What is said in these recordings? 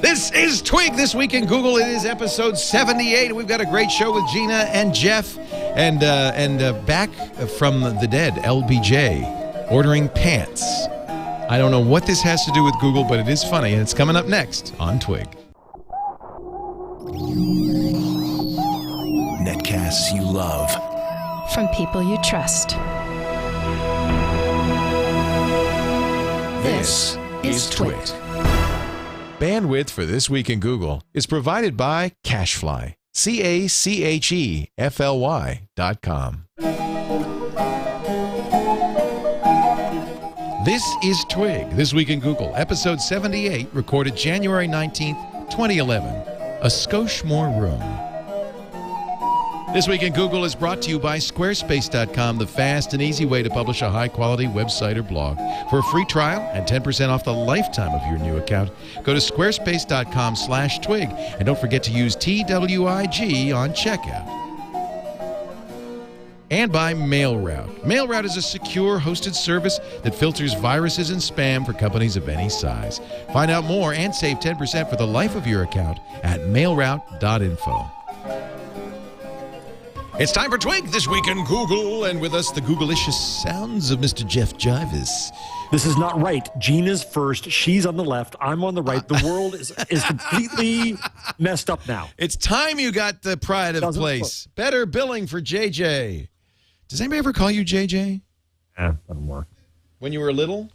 This is Twig This Week in Google. It is episode 78. We've got a great show with Gina and Jeff, and back from the dead, LBJ, ordering pants. I don't know what this has to do with Google, but it is funny, and it's coming up next on Twig. Netcasts you love. From people you trust. This is TWiT. Bandwidth for This Week in Google is provided by Cachefly. CACHEFLY.com. This is Twig, This Week in Google, episode 78, recorded January 19th, 2011. A skosh more room. This Week in Google is brought to you by Squarespace.com, the fast and easy way to publish a high-quality website or blog. For a free trial and 10% off the lifetime of your new account, go to squarespace.com/twig. And don't forget to use TWIG on checkout. And by MailRoute. MailRoute is a secure hosted service that filters viruses and spam for companies of any size. Find out more and save 10% for the life of your account at mailroute.info. It's time for Twig This Week in Google, and with us, the Google-licious sounds of Mr. Jeff Jarvis. This is not right. Gina's first. She's on the left. I'm on the right. The world is completely messed up now. It's time you got the pride of place. Better billing for JJ. Does anybody ever call you JJ? Doesn't work. When you were little?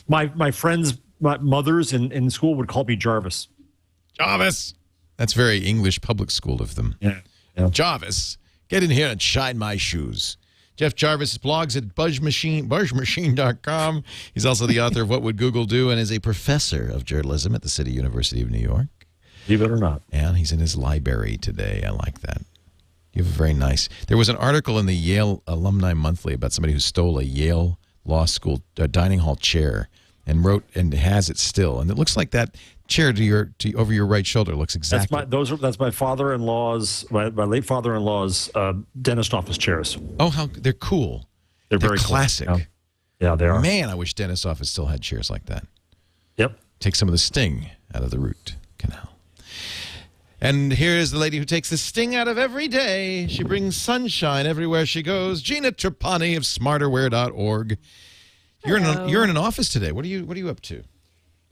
My friends, my mothers in school would call me Jarvis. Jarvis. That's very English public school of them. Yeah. Jarvis. Get in here and shine my shoes. Jeff Jarvis blogs at buzzmachine.com. He's also the author of What Would Google Do and is a professor of journalism at the City University of New York. Believe it or not. And he's in his library today. I like that. You have a very nice... There was an article in the Yale Alumni Monthly about somebody who stole a Yale Law School dining hall chair and wrote and has it still. And it looks like that chair over your right shoulder looks exactly. That's my father-in-law's, my late father-in-law's dentist office chairs. Oh, they're cool. They're very classic. Cool. Yeah, they are. Man, I wish dentist office still had chairs like that. Yep. Take some of the sting out of the root canal. And here is the lady who takes the sting out of every day. She brings sunshine everywhere she goes. Gina Trapani of smarterware.org. You're in an office today. What are you up to?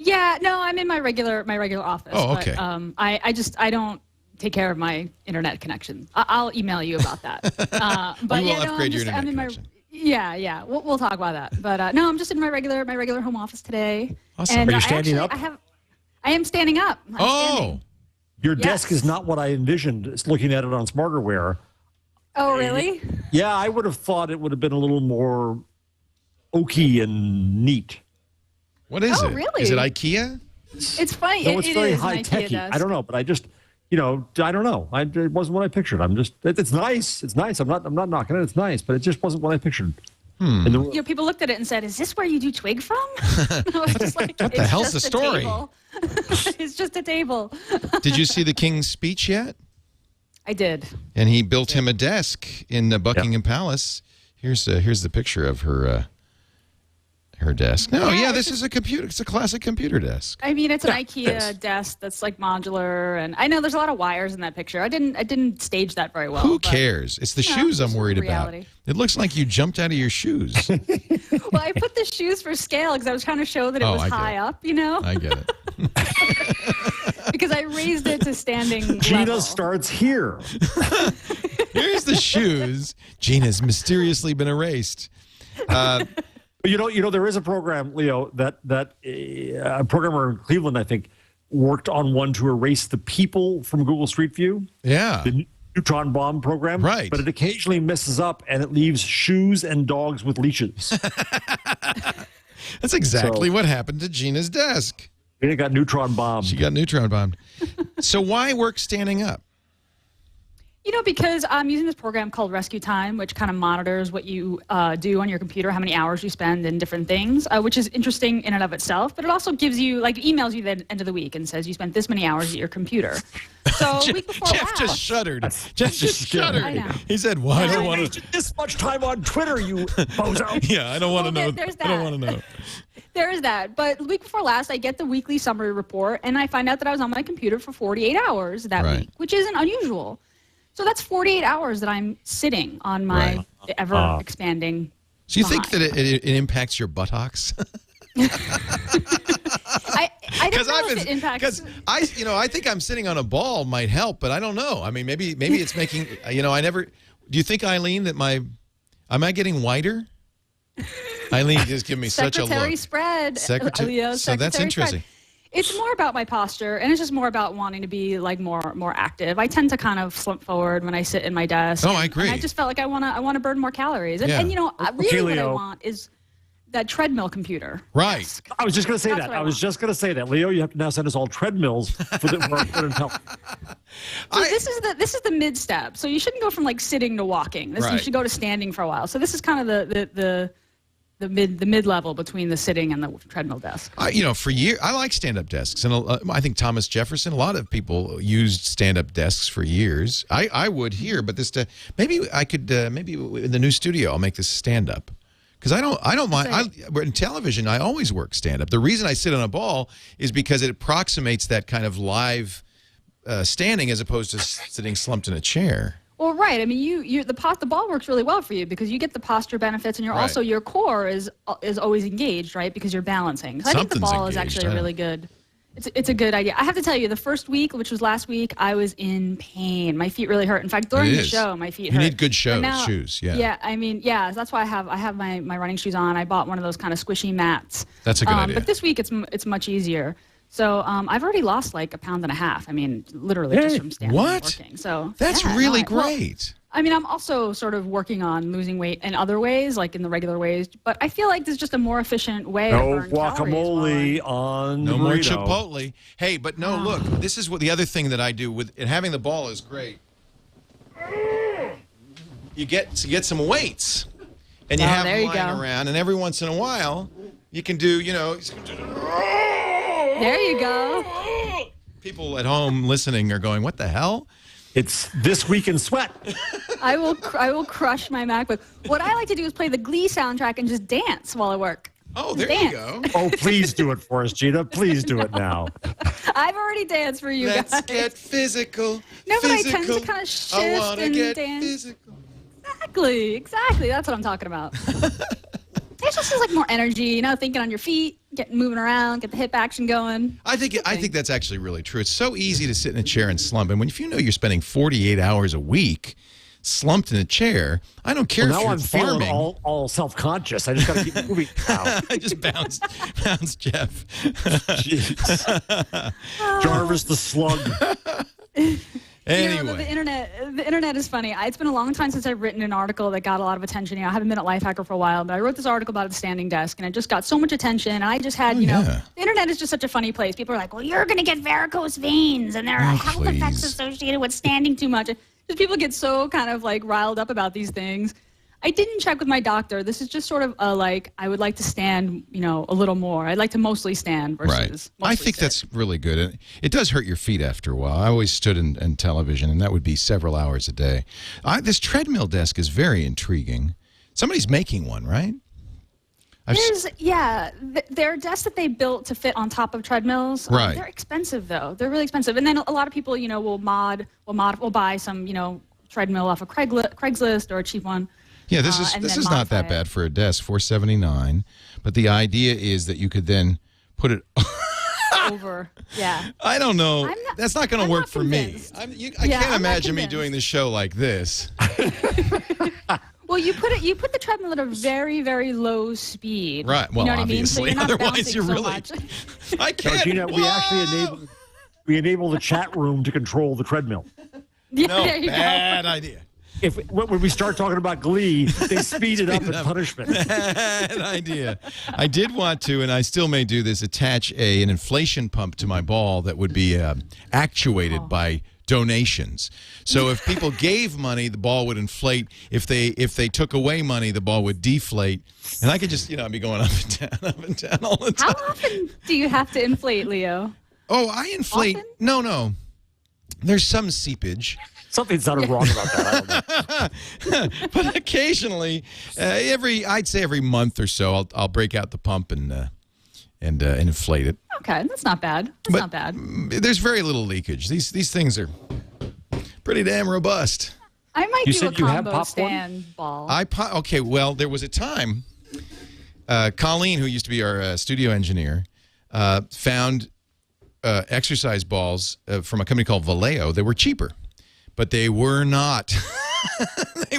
Yeah, no, I'm in my regular office. Oh, okay. But, I don't take care of my internet connection. I'll email you about that. But we will upgrade your internet connection. Yeah. We'll talk about that. But no, I'm just in my regular home office today. Awesome. And Are you standing up? I am standing up. Standing. Your desk is not what I envisioned. It's looking at it on Smarterware. Oh, really? Yeah, I would have thought it would have been a little more oaky and neat. What is it? Really? Is it IKEA? It's funny. No, it's very high-techy. I don't know, but I just, I don't know. It wasn't what I pictured. It's nice. It's nice. I'm not knocking it. It's nice, but it just wasn't what I pictured. People looked at it and said, "Is this where you do Twig from?" I was just like, what the hell's the story? It's just a table. Did you see the King's speech yet? I did. And he built him a desk in the Buckingham Palace. Here's the picture of her desk. No, this is a computer. It's a classic computer desk. I mean, it's an IKEA desk that's like modular, and I know there's a lot of wires in that picture. I didn't stage that very well. Who cares? It's the shoes I'm worried about. It looks like you jumped out of your shoes. Well, I put the shoes for scale because I was trying to show that it was high up, I get it. Because I raised it to standing Gina level. starts here. Here's the shoes. Gina's mysteriously been erased. There is a program, Leo, that a programmer in Cleveland, I think, worked on one to erase the people from Google Street View. Yeah. The neutron bomb program. Right. But it occasionally messes up and it leaves shoes and dogs with leashes. That's exactly what happened to Gina's desk. Gina got neutron bombed. She got neutron bombed. So why work standing up? Because I'm using this program called Rescue Time, which kind of monitors what you do on your computer, how many hours you spend in different things, which is interesting in and of itself. But it also gives you, emails you the end of the week and says you spent this many hours at your computer. So week before Jeff just shuddered. Jeff just shuddered. I know. He said, "Well, I don't want to." This much time on Twitter, you bozo. Yeah, I don't want to know. I don't want to know. There is that. But the week before last, I get the weekly summary report, and I find out that I was on my computer for 48 hours that week, which isn't unusual. So that's 48 hours that I'm sitting on my ever-expanding So you think that it impacts your buttocks? I don't know if it impacts. Because I think I'm sitting on a ball might help, but I don't know. I mean, maybe it's making, I never, do you think, Eileen, that am I getting whiter? Eileen just give me such a look. Secretary spread. Leo, so that's interesting. Spread. It's more about my posture, and it's just more about wanting to be like more active. I tend to kind of slump forward when I sit in my desk. Oh, I agree. And I just felt like I want to burn more calories. And, really what I want is that treadmill computer. Right. Desk. I was just going to say that. I was just going to say that. Leo, you have to now send us all treadmills for our good and health. So this is the mid step. So you shouldn't go from like sitting to walking. You should go to standing for a while. So this is kind of the mid level between the sitting and the treadmill desk. For years, I like stand-up desks, and I think Thomas Jefferson. A lot of people used stand-up desks for years. I would here, but maybe I could maybe in the new studio I'll make this stand-up. Because I don't mind. In television, I always work stand-up. The reason I sit on a ball is because it approximates that kind of live standing as opposed to sitting slumped in a chair. Well, right. I mean, the ball works really well for you because you get the posture benefits, and you're also your core is always engaged, right? Because you're balancing. So I think the ball is actually really good. It's a good idea. I have to tell you, the first week, which was last week, I was in pain. My feet really hurt. In fact, during the show, my feet hurt. You need good shoes. Yeah. Yeah. I mean, yeah. That's why I have my running shoes on. I bought one of those kind of squishy mats. That's a good idea. But this week it's much easier. So I've already lost like 1.5 pounds. I mean, literally just from standing and working. So that's really great. I mean, I'm also sort of working on losing weight in other ways, like in the regular ways. But I feel like there's just a more efficient way. No guacamole on no more Chipotle. Hey, but no, look, this is what the other thing that I do with and having the ball is great. You get some weights, and you have them lying around, and every once in a while, you can do, There you go. People at home listening are going, "What the hell?" It's This Week in Sweat. I will crush my MacBook. What I like to do is play the Glee soundtrack and just dance while I work. Oh, there you go. Oh, please do it for us, Gina. Please do it now. I've already danced for you guys. Let's get physical. No, but I tend to kind of shift and dance. Physical. Exactly. That's what I'm talking about. It just feels like more energy, thinking on your feet, moving around, get the hip action going. I think that's actually really true. It's so easy to sit in a chair and slump. And if you're spending 48 hours a week slumped in a chair, I don't care if you're I'm farming. Feeling all self-conscious. I just got to keep moving now. I just bounced Jeff. Jeez. Jarvis the slug. Anyway. The internet is funny. It's been a long time since I've written an article that got a lot of attention. I haven't been at Lifehacker for a while, but I wrote this article about the standing desk, and it just got so much attention. And I just had, the internet is just such a funny place. People are like, well, you're going to get varicose veins, and there are health effects associated with standing too much. Just people get so kind of like riled up about these things. I didn't check with my doctor. This is just sort of I would like to stand, a little more. I'd like to mostly stand versus I think sit. that's really good. And it does hurt your feet after a while. I always stood in television, and that would be several hours a day. This treadmill desk is very intriguing. Somebody's making one, right? There are desks that they built to fit on top of treadmills. Right. They're expensive, though. They're really expensive. And then a lot of people, will buy some, treadmill off of Craigslist or a cheap one. Yeah, this is not that bad for a desk, $479. But the idea is that you could then put it over. Yeah. I don't know. That's not going to work for me. I can't imagine me doing this show like this. Well, you put the treadmill at a very, very low speed. Right. Well, you know obviously. What I mean? So you're not Otherwise, you're really. much. I can't. Gina, we actually enable the chat room to control the treadmill. No, bad idea. When we start talking about Glee, they speed it up in punishment. Bad idea. I did want to, and I still may do this, attach an inflation pump to my ball that would be actuated by donations. So if people gave money, the ball would inflate. If they took away money, the ball would deflate. And I could just, be going up and down all the time. How often do you have to inflate, Leo? Oh, I inflate. Often? No. There's some seepage. Something sounded wrong about that. I don't know. But occasionally, I'd say every month or so, I'll break out the pump and and inflate it. Okay, that's not bad. That's not bad. There's very little leakage. These things are pretty damn robust. I might You do said a you have combo popcorn? stand ball. Okay, well, there was a time, Colleen, who used to be our studio engineer, found exercise balls from a company called Vallejo. They were cheaper, but they were not. They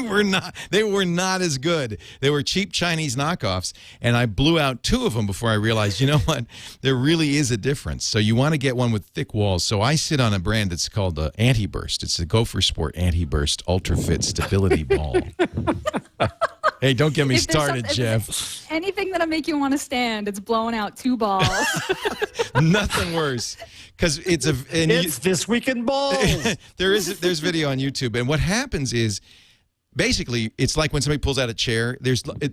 were not as good. They were cheap Chinese knockoffs, and I blew out 2 of them before I realized, you know what? There really is a difference. So you want to get one with thick walls. So I sit on a brand that's called Anti-Burst. It's a Gopher Sport Anti-Burst Ultra Fit Stability Ball. Hey, don't get me started, Jeff. Anything that'll make you want to stand, it's blowing out 2 balls. Nothing worse. Because It's This Week in Balls. There's video on YouTube, and what happens is basically it's like when somebody pulls out a chair.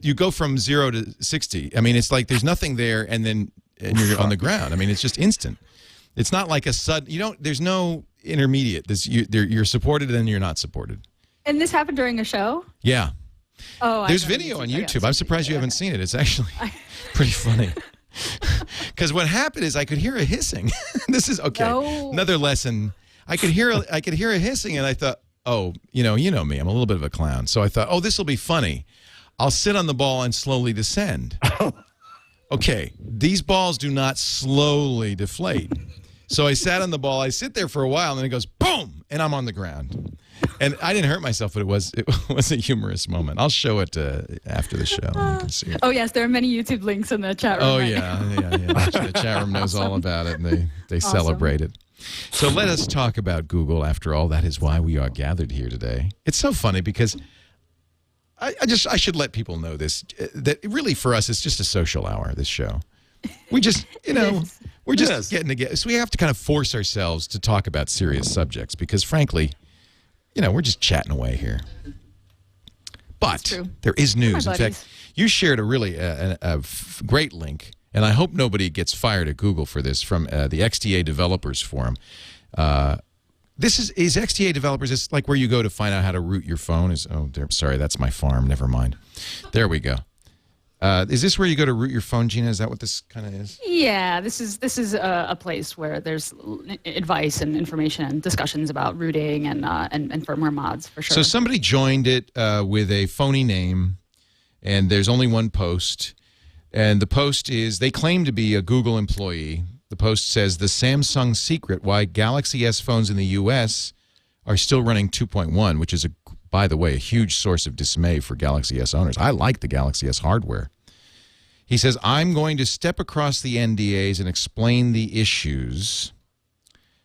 You go from 0 to 60. I mean, it's like there's nothing there, and you're on the ground. I mean, it's just instant. It's not like a sudden. There's no intermediate. You're supported, and then you're not supported. And this happened during a show? Yeah. Oh, there's video on YouTube. I'm surprised you haven't seen it. It's actually pretty funny. Because what happened is I could hear a hissing. This is okay. No. Another lesson. I could hear a hissing, and I thought, oh, you know me. I'm a little bit of a clown. So I thought, oh, this will be funny. I'll sit on the ball and slowly descend. Okay, these balls do not slowly deflate. So I sat on the ball. I sit there for a while, and then it goes boom, and I'm on the ground. And I didn't hurt myself, but it was a humorous moment. I'll show it after the show. You can see it. Oh, yes, there are many YouTube links in the chat room. Oh, right yeah. The chat room knows all about it, and they celebrate it. So let us talk about Google. After all, that is why we are gathered here today. It's so funny because I should let people know this, that really for us, it's just a social hour, this show. We just, we're just getting together. So we have to kind of force ourselves to talk about serious subjects because, frankly, we're just chatting away here. But there is news. In fact, you shared a really great link, and I hope nobody gets fired at Google for this, from the XDA Developers Forum. This is XDA Developers. It's like where you go to find out how to root your phone. Sorry, that's my farm. Never mind. There we go. Is this where you go to root your phone, Gina? Is that what this kind of is? Yeah, this is a place where there's advice and information and discussions about rooting and firmware mods, for sure. So somebody joined it with a phony name, and there's only one post. And the post is, they claim to be a Google employee. The post says, the Samsung secret, why Galaxy S phones in the U.S. are still running 2.1, which is, by the way, a huge source of dismay for Galaxy S owners. I like the Galaxy S hardware. He says, I'm going to step across the NDAs and explain the issues.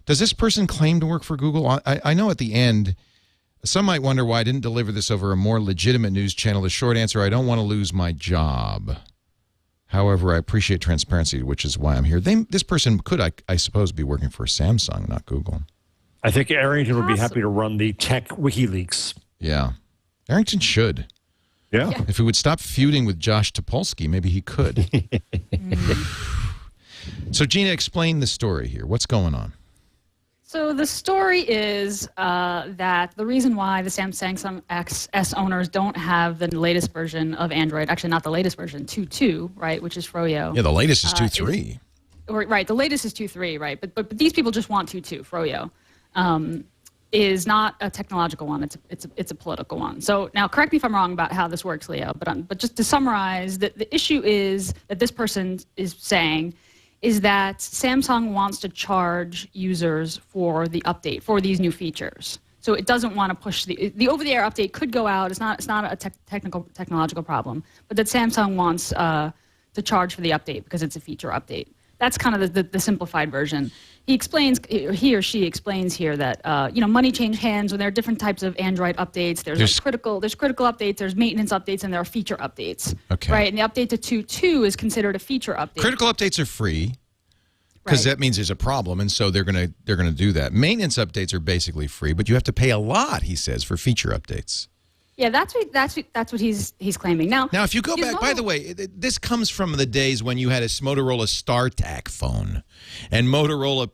Does this person claim to work for Google? I know at the end, some might wonder why I didn't deliver this over a more legitimate news channel. The short answer, I don't want to lose my job. However, I appreciate transparency, which is why I'm here. This person could, I suppose, be working for Samsung, not Google. I think Arrington would be happy to run the tech WikiLeaks. Yeah. Arrington should. Yeah. If he would stop feuding with Josh Topolsky, maybe he could. So, Gina, explain the story here. What's going on? So the story is that the reason why the Samsung S owners don't have the latest version of Android, actually not the latest version, 2.2, right, which is Froyo. Yeah, the latest is 2.3. Right, the latest is 2.3, right, but these people just want 2.2, Froyo. Is not a technological one. It's a political one. So now, correct me if I'm wrong about how this works, Leo. But just to summarize, the issue is that this person is saying is that Samsung wants to charge users for the update for these new features. So it doesn't want to push the over-the-air update could go out. It's not a technological problem, but that Samsung wants to charge for the update because it's a feature update. That's kind of the simplified version. He or she explains here that money change hands when there are different types of Android updates. There's critical updates, there's maintenance updates, and there are feature updates. Okay. Right, and the update to 2.2 is considered a feature update. Critical updates are free because that means there's a problem, and so they're gonna do that. Maintenance updates are basically free, but you have to pay a lot, he says, for feature updates. Yeah, that's what he's claiming. Now, if you go back, by the way, this comes from the days when you had a Motorola StarTAC phone, and Motorola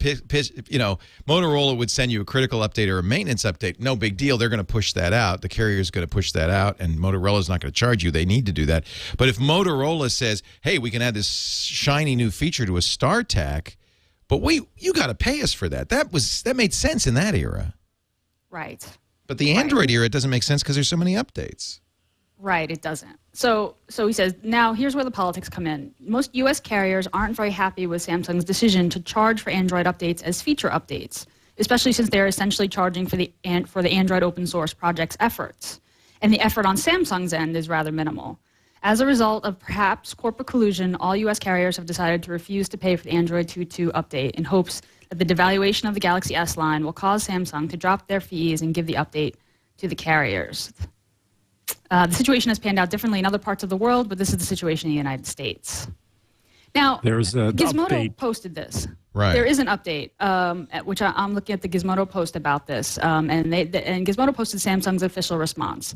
would send you a critical update or a maintenance update. No big deal. They're going to push that out. The carrier's going to push that out, and Motorola's not going to charge you. They need to do that. But if Motorola says, "Hey, we can add this shiny new feature to a StarTAC," but you got to pay us for that. That made sense in that era. Right. But the Android era, it doesn't make sense because there's so many updates. Right, it doesn't. So he says, now here's where the politics come in. Most U.S. carriers aren't very happy with Samsung's decision to charge for Android updates as feature updates, especially since they're essentially charging for the Android open source project's efforts. And the effort on Samsung's end is rather minimal. As a result of perhaps corporate collusion, all U.S. carriers have decided to refuse to pay for the Android 2.2 update in hopes that the devaluation of the Galaxy S line will cause Samsung to drop their fees and give the update to the carriers. The situation has panned out differently in other parts of the world, but this is the situation in the United States. Now, there's an Gizmodo update. posted this. Right. There is an update, at which I'm looking at the Gizmodo post about this, and Gizmodo posted Samsung's official response.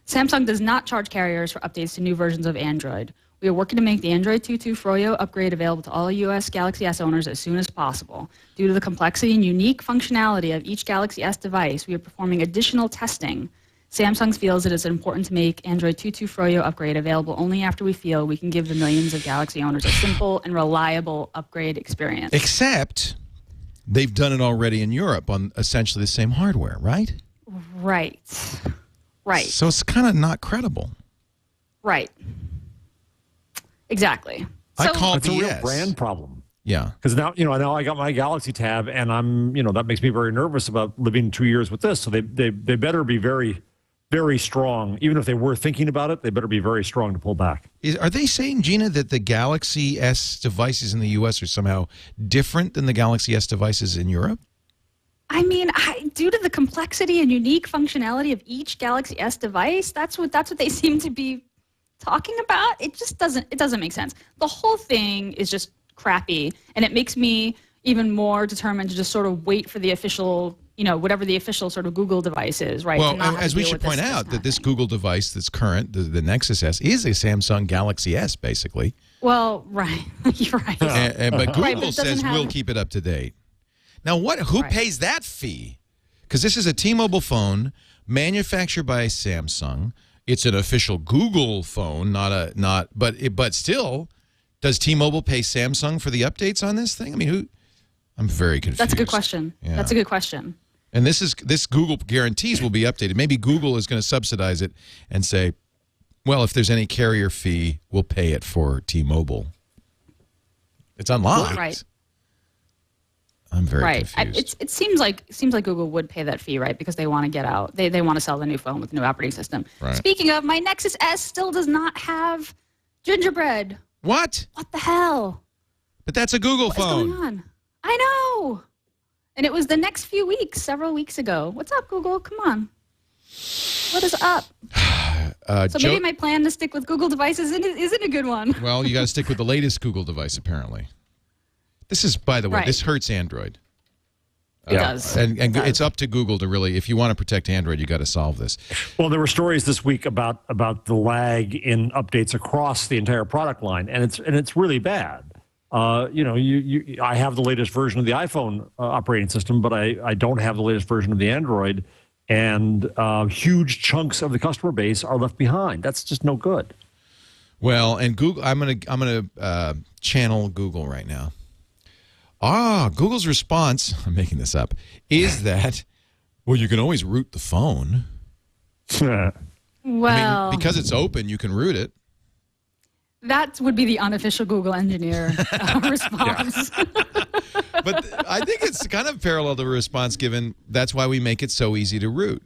Samsung does not charge carriers for updates to new versions of Android. We are working to make the Android 2.2 Froyo upgrade available to all U.S. Galaxy S owners as soon as possible. Due to the complexity and unique functionality of each Galaxy S device, we are performing additional testing. Samsung feels it is important to make Android 2.2 Froyo upgrade available only after we feel we can give the millions of Galaxy owners a simple and reliable upgrade experience. Except they've done it already in Europe on essentially the same hardware, right? Right. So it's kind of not credible. Right. Exactly. I call It's a BS. real brand problem. Yeah. Because now I got my Galaxy Tab, and that makes me very nervous about living 2 years with this. So they better be very, very strong. Even if they were thinking about it, they better be very strong to pull back. Are they saying, Gina, that the Galaxy S devices in the U.S. are somehow different than the Galaxy S devices in Europe? I mean, due to the complexity and unique functionality of each Galaxy S device, that's what they seem to be talking about. It just doesn't make sense. The whole thing is just crappy, and it makes me even more determined to just sort of wait for the official, whatever the official sort of Google device is, right? Well, as we should point out, that this Google device that's current, the Nexus S, is a Samsung Galaxy S, basically. Well, right. You're right. But Google but says we'll keep it up to date. Now, who pays that fee? Because this is a T-Mobile phone manufactured by Samsung. It's an official Google phone, but still, does T-Mobile pay Samsung for the updates on this thing? I mean, I'm very confused. That's a good question. Yeah. That's a good question. And this Google guarantees will be updated. Maybe Google is going to subsidize it and say, well, if there's any carrier fee, we'll pay it for T-Mobile. It's unlocked. Right. I'm very confused. It seems like Google would pay that fee, right? Because they want to get out. They want to sell the new phone with the new operating system. Right. Speaking of, my Nexus S still does not have gingerbread. What? What the hell? But that's a Google phone. What's going on? I know. And it was the next few weeks, several weeks ago. What's up, Google? Come on. What is up? So maybe my plan to stick with Google devices isn't a good one. Well, you got to stick with the latest Google device, apparently. This is, by the way, Right. This hurts Android. It does. And It does. it's up to Google to really, if you want to protect Android, you got to solve this. Well, there were stories this week about the lag in updates across the entire product line, and it's really bad. I have the latest version of the iPhone operating system, but I don't have the latest version of the Android, and huge chunks of the customer base are left behind. That's just no good. Well, and Google, I'm gonna channel Google right now. Google's response, I'm making this up, is that, well, you can always root the phone. Well, I mean, because it's open, you can root it. that would be the unofficial Google engineer response. But I think it's kind of parallel to a response given, that's why we make it so easy to root.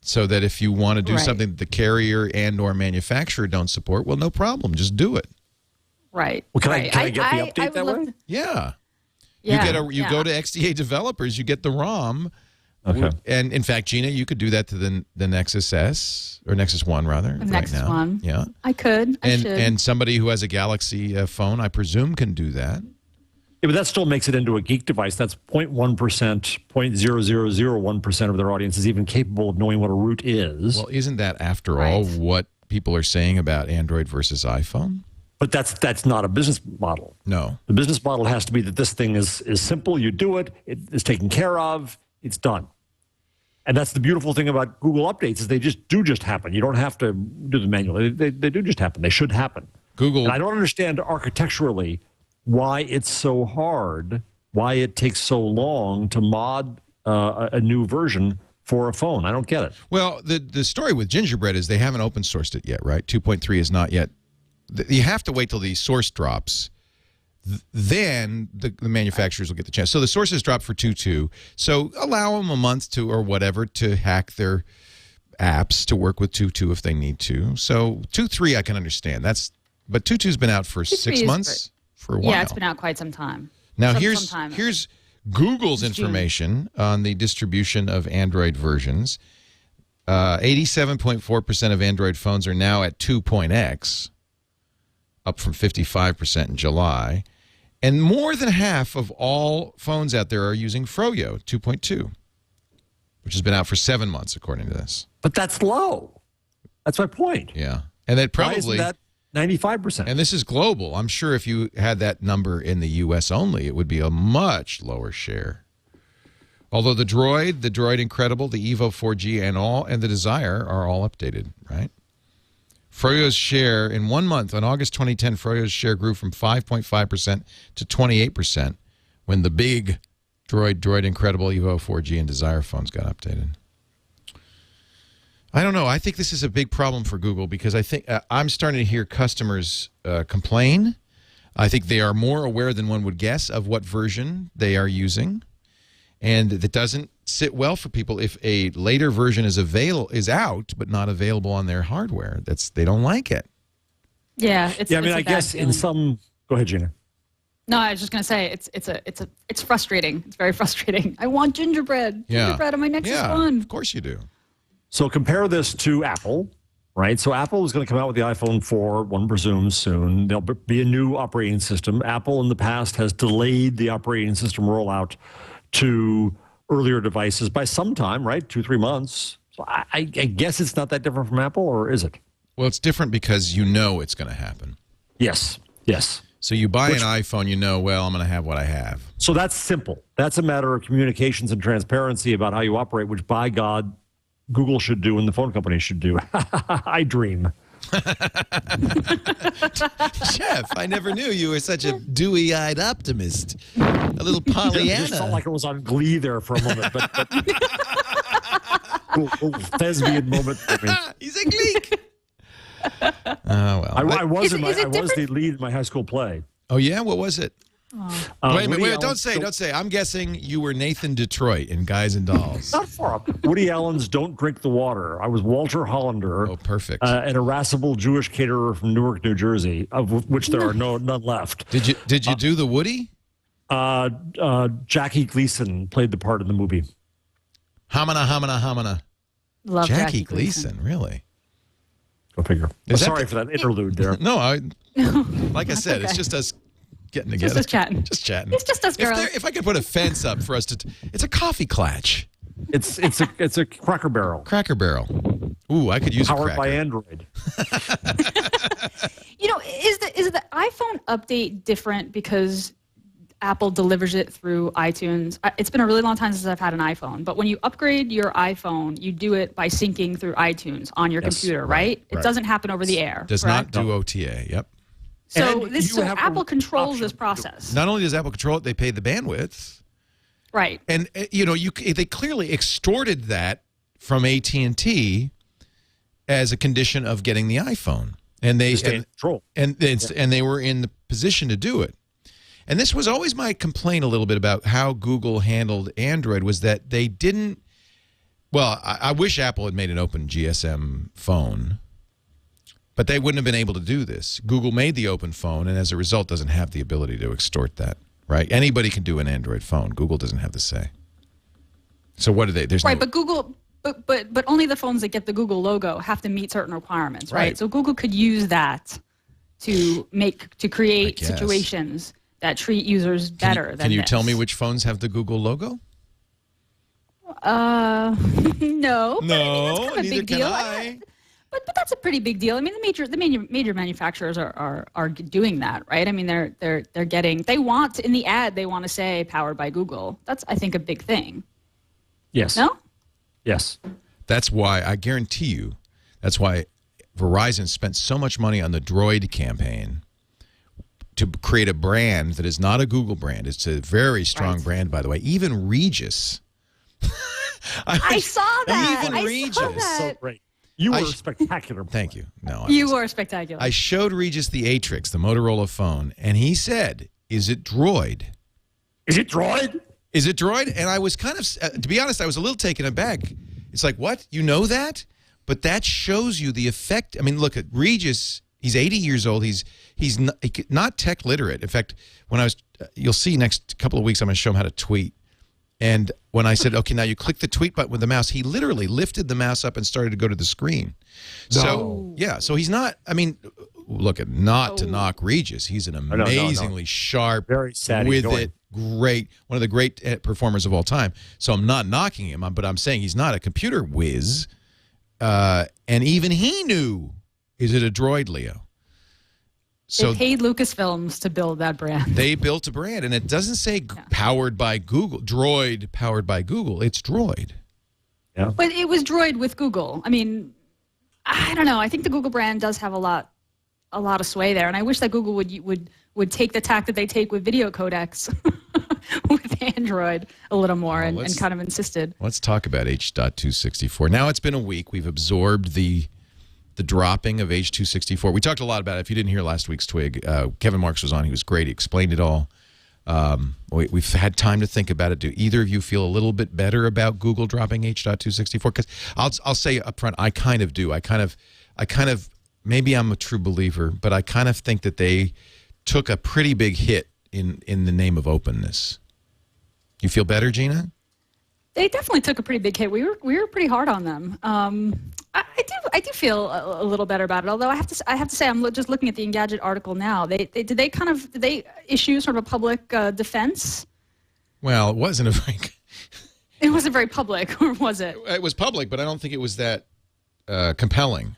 So that if you want to do Right. something that the carrier and or manufacturer don't support, well, no problem, just do it. Right. Well, can right. I get the update would that love way? to- Yeah. Yeah. You go to XDA developers, you get the ROM. Okay. And in fact, Gina, you could do that to the Nexus S or Nexus One rather. The Nexus now. One. Yeah. I could. I should. And somebody who has a Galaxy phone, I presume, can do that. Yeah, but that still makes it into a geek device. That's 0.1%, 0.0001% of their audience is even capable of knowing what a root is. Well, isn't that, after all, what people are saying about Android versus iPhone? But that's not a business model. No. The business model has to be that this thing is simple. You do it. It is taken care of. It's done. And that's the beautiful thing about Google updates is they do happen. You don't have to do them manually. They do just happen. They should happen. Google. And I don't understand architecturally why it's so hard, why it takes so long to mod a new version for a phone. I don't get it. Well, the story with Gingerbread is they haven't open sourced it yet, right? 2.3 is not yet. You have to wait till the source drops. Then the manufacturers will get the chance. So the sources drop for 2.2. So allow them a month to or whatever to hack their apps to work with 2.2 if they need to. So 2.3 I can understand. But 2.2's been out for 6 months, for a while. Yeah, it's been out quite some time. Now here's Google's information on the distribution of Android versions. 87.4% of Android phones are now at 2.x, up from 55% in July. And more than half of all phones out there are using Froyo 2.2, which has been out for 7 months, according to this. But that's low. That's my point. Yeah. And that probably... Why isn't that 95%? And this is global. I'm sure if you had that number in the U.S. only, it would be a much lower share. Although the Droid Incredible, the Evo 4G, and the Desire are all updated, right? Froyo's share in 1 month, on August 2010, Froyo's share grew from 5.5% to 28% when the big Droid Incredible, Evo 4G, and Desire phones got updated. I don't know. I think this is a big problem for Google because I think I'm starting to hear customers complain. I think they are more aware than one would guess of what version they are using. And that doesn't sit well for people if a later version is out but not available on their hardware. They don't like it. Yeah, I guess in some. Go ahead, Gina. No, I was just gonna say it's frustrating. It's very frustrating. I want gingerbread. Yeah. Gingerbread on my Nexus One. Of course you do. So compare this to Apple, right? So Apple is going to come out with the iPhone 4, one presumes soon. There'll be a new operating system. Apple in the past has delayed the operating system rollout to earlier devices by some time, right? 2-3 months. So I guess it's not that different from Apple, or is it? Well, it's different because you know it's going to happen. Yes. So you buy an iPhone, you know, well, I'm going to have what I have. So that's simple. That's a matter of communications and transparency about how you operate, which, by God, Google should do and the phone companies should do. I dream. Chef, I never knew you were such a dewy-eyed optimist. A little Pollyanna. It just felt like it was on Glee there for a moment. But thespian moment for me. He's a Gleek. Oh, well. I was the lead in my high school play. Oh, yeah? What was it? Wait a minute. Woody Don't say. I'm guessing you were Nathan Detroit in Guys and Dolls. Not far up. Woody Allen's Don't Drink the Water. I was Walter Hollander. Oh, perfect. An irascible Jewish caterer from Newark, New Jersey, of which there are none left. Did you do the Woody? Jackie Gleason played the part in the movie. Hamana. Love Jackie Gleason, really? Go figure. Sorry for that interlude there. No, like I said, it's just us getting together. Just us chatting. Just chatting. It's just us girls. If I could put a fence up for us to... It's a coffee clatch. It's a Cracker Barrel. Cracker Barrel. Ooh, I could use Powered a cracker. by Android. Is the iPhone update different because Apple delivers it through iTunes? It's been a really long time since I've had an iPhone, but when you upgrade your iPhone, you do it by syncing through iTunes on your computer, right? It doesn't happen over the air. Does correct? not do OTA, yep. So Apple controls this process. Not only does Apple control it, they pay the bandwidth. Right. And they clearly extorted that from AT&T as a condition of getting the iPhone. And they they were in the position to do it. And this was always my complaint a little bit about how Google handled Android was that they didn't. Well, I wish Apple had made an open GSM phone, but they wouldn't have been able to do this. Google made the open phone, and as a result, doesn't have the ability to extort that. Right? Anybody can do an Android phone. Google doesn't have the say. So what do they? There's but Google. But only the phones that get the Google logo have to meet certain requirements, right? So Google could use that to create situations treat users better than Can you this. tell me which phones have the Google logo? No. No, but I mean, that's kind of a neither big can deal. I. But that's a pretty big deal. I mean, the major manufacturers are doing that, right? I mean, they're getting, they want in the ad, they want to say powered by Google. That's, I think, a big thing. Yes. No? Yes. That's why I guarantee you. That's why Verizon spent so much money on the Droid campaign to create a brand that is not a Google brand. It's a very strong brand, by the way. Even Regis. I saw that. Even Regis. Saw that. So great. You were spectacular. Thank you. No, You were spectacular. I showed Regis the Atrix, the Motorola phone, and he said, "Is it Droid?" Is it Droid? Is it Droid? And I was kind of, to be honest, I was a little taken aback. It's like, what? You know that? But that shows you the effect. I mean, look at Regis. He's 80 years old. He's not tech literate. In fact, when I was, you'll see next couple of weeks, I'm going to show him how to tweet. And when I said, okay, now you click the tweet button with the mouse, he literally lifted the mouse up and started to go to the screen. No. So, yeah, so he's not, I mean, look, not to knock Regis. He's an amazingly sharp, very sad, with it, great, one of the great performers of all time. So I'm not knocking him, but I'm saying he's not a computer whiz. And even he knew, is it a Droid, Leo? So they paid Lucasfilms to build that brand. They built a brand, and it doesn't say powered by Google, Droid powered by Google. It's Droid. Yeah. But it was Droid with Google. I mean, I don't know. I think the Google brand does have a lot of sway there, and I wish that Google would take the tack that they take with video codecs with Android a little more and kind of insisted. Let's talk about H.264. Now it's been a week. We've absorbed the dropping of H.264. We talked a lot about it. If you didn't hear last week's Twig, Kevin Marks was on. He was great. He explained it all. We've had time to think about it. Do either of you feel a little bit better about Google dropping H.264? Because I'll say up front, I kind of do. I kind of, maybe I'm a true believer, but I kind of think that they took a pretty big hit in the name of openness. You feel better, Gina? They definitely took a pretty big hit. We were pretty hard on them. I do feel a little better about it. Although I have to say, I'm just looking at the Engadget article now. Did they issue sort of a public defense? Well, it wasn't a very. It wasn't very public, or was it? It was public, but I don't think it was that compelling.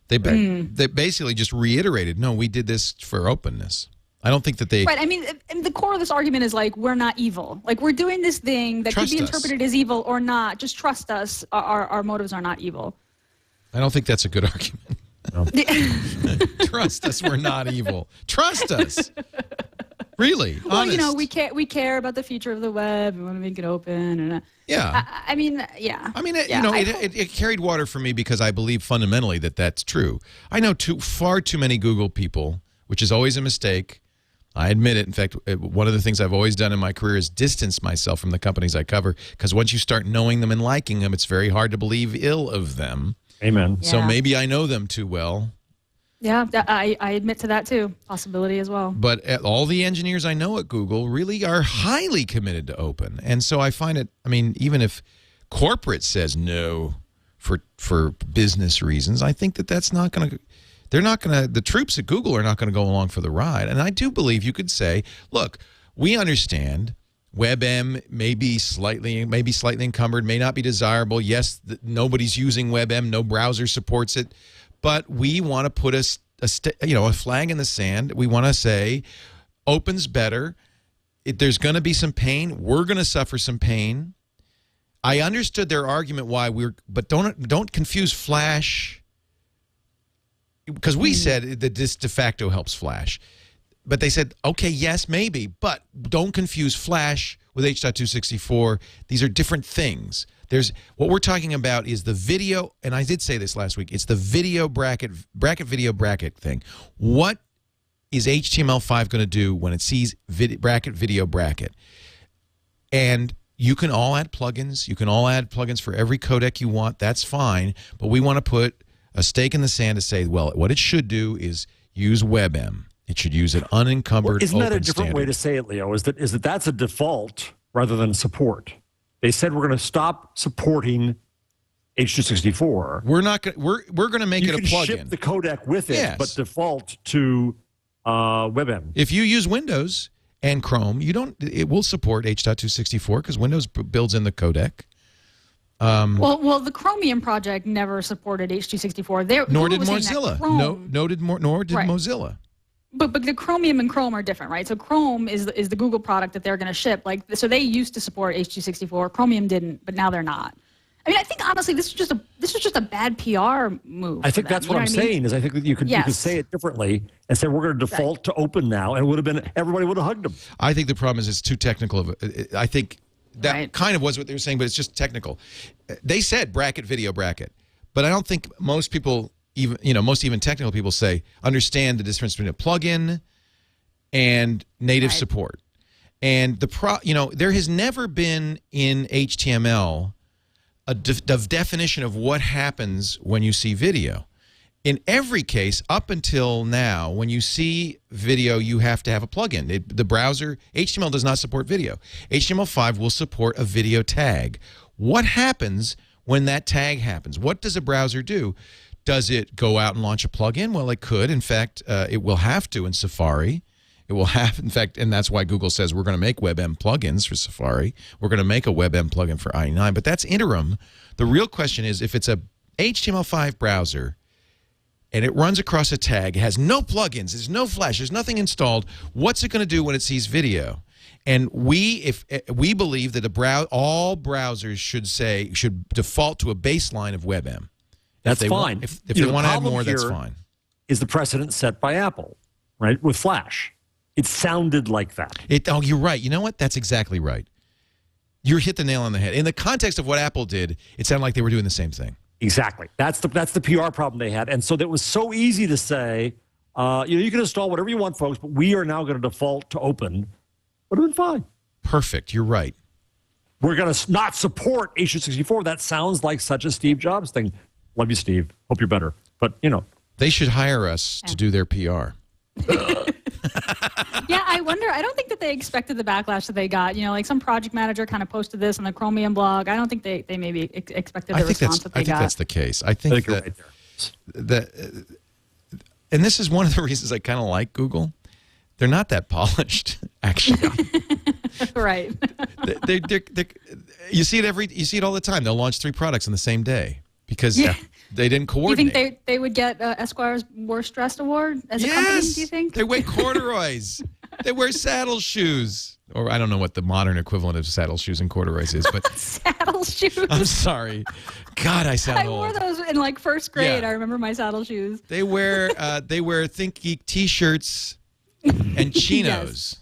They basically just reiterated, no, we did this for openness. I don't think that they... Right, I mean, and the core of this argument is like, we're not evil. Like, we're doing this thing that could be interpreted as evil or not. Just trust us. Our motives are not evil. I don't think that's a good argument. No. Trust us, we're not evil. Trust us. Really, well, honest. You know, we care about the future of the web. We want to make it open. And, yeah. I mean, yeah. I mean, it carried water for me because I believe fundamentally that that's true. I know far too many Google people, which is always a mistake. I admit it. In fact, one of the things I've always done in my career is distance myself from the companies I cover, because once you start knowing them and liking them, it's very hard to believe ill of them. Amen. Yeah. So maybe I know them too well. Yeah, I admit to that too. Possibility as well. But all the engineers I know at Google really are highly committed to open. And so I find it, I mean, even if corporate says no for business reasons, I think that that's not going to... They're not going to, the troops at Google are not going to go along for the ride. And I do believe you could say, look, we understand WebM may be slightly encumbered, may not be desirable. Yes, nobody's using WebM, no browser supports it. But we want to put a flag in the sand. We want to say open's better. There's going to be some pain. We're going to suffer some pain. I understood their argument but don't confuse Flash. Because we said that this de facto helps Flash. But they said, okay, yes, maybe, but don't confuse Flash with H.264. These are different things. What we're talking about is the video, and I did say this last week, it's the video bracket video bracket thing. What is HTML5 going to do when it sees video bracket? And you can all add plugins. You can all add plugins for every codec you want. That's fine. But we want to put a stake in the sand to say, well, what it should do is use WebM. It should use an unencumbered isn't that open a different standard. way to say it, Leo? Is that that's a default rather than support? They said we're going to stop supporting H.264. We're not going. We're going to make it a plugin. You can ship the codec with it, Yes. but default to WebM. If you use Windows and Chrome. It will support H.264 because Windows builds in the codec. Well, the Chromium project never supported H.264. Nor did Mozilla. Nor did Right. Mozilla. But the Chromium and Chrome are different, right? So Chrome is the Google product that they're going to ship. So they used to support H.264. Chromium didn't, but now they're not. I mean, I think honestly, this was just a bad PR move. I think that's what I'm saying. Is I think that you could say it differently and say we're going to default to open now, and it would have been everybody would have hugged them. I think the problem is it's too technical. I think that kind of was what they were saying, but it's just technical. They said bracket, video, bracket, but I don't think most people, most technical people understand the difference between a plugin and native support. And there has never been in HTML a definition of what happens when you see video. In every case, up until now, when you see video, you have to have a plugin. The browser, HTML does not support video. HTML5 will support a video tag. What happens when that tag happens? What does a browser do? Does it go out and launch a plugin? Well, it could. In fact, it will have to in Safari. It will have, in fact, and that's why Google says we're going to make WebM plugins for Safari. We're going to make a WebM plugin for IE9, but that's interim. The real question is if it's a HTML5 browser and it runs across a tag, it has no plugins, there's no Flash, there's nothing installed, what's it going to do when it sees video? And we believe that all browsers should default to a baseline of WebM. That's fine. If they want to add more, that's fine. Is the precedent set by Apple, right, with Flash? It sounded like that. Oh, you're right. You know what? That's exactly right. You hit the nail on the head. In the context of what Apple did, it sounded like they were doing the same thing. Exactly. That's the PR problem they had. And so that was so easy to say, you can install whatever you want, folks, but we are now going to default to open. Would have been fine. Perfect. You're right. We're going to not support H.264. That sounds like such a Steve Jobs thing. Love you, Steve. Hope you're better. But, They should hire us to do their PR. Yeah, I wonder. I don't think that they expected the backlash that they got. Like some project manager kind of posted this on the Chromium blog. I don't think they maybe expected the response that they got. I think that's the case. I think that, and this is one of the reasons I kind of like Google. They're not that polished, actually. Right. You see it all the time. They'll launch 3 products in the same day because they didn't coordinate. You think they would get Esquire's Worst Dressed Award as a company, do you think? They wear corduroys. They wear saddle shoes. Or I don't know what the modern equivalent of saddle shoes and corduroys is, but saddle shoes. I'm sorry. God, I sound old. I wore those in first grade. I remember my saddle shoes. They wear Think Geek t-shirts and chinos.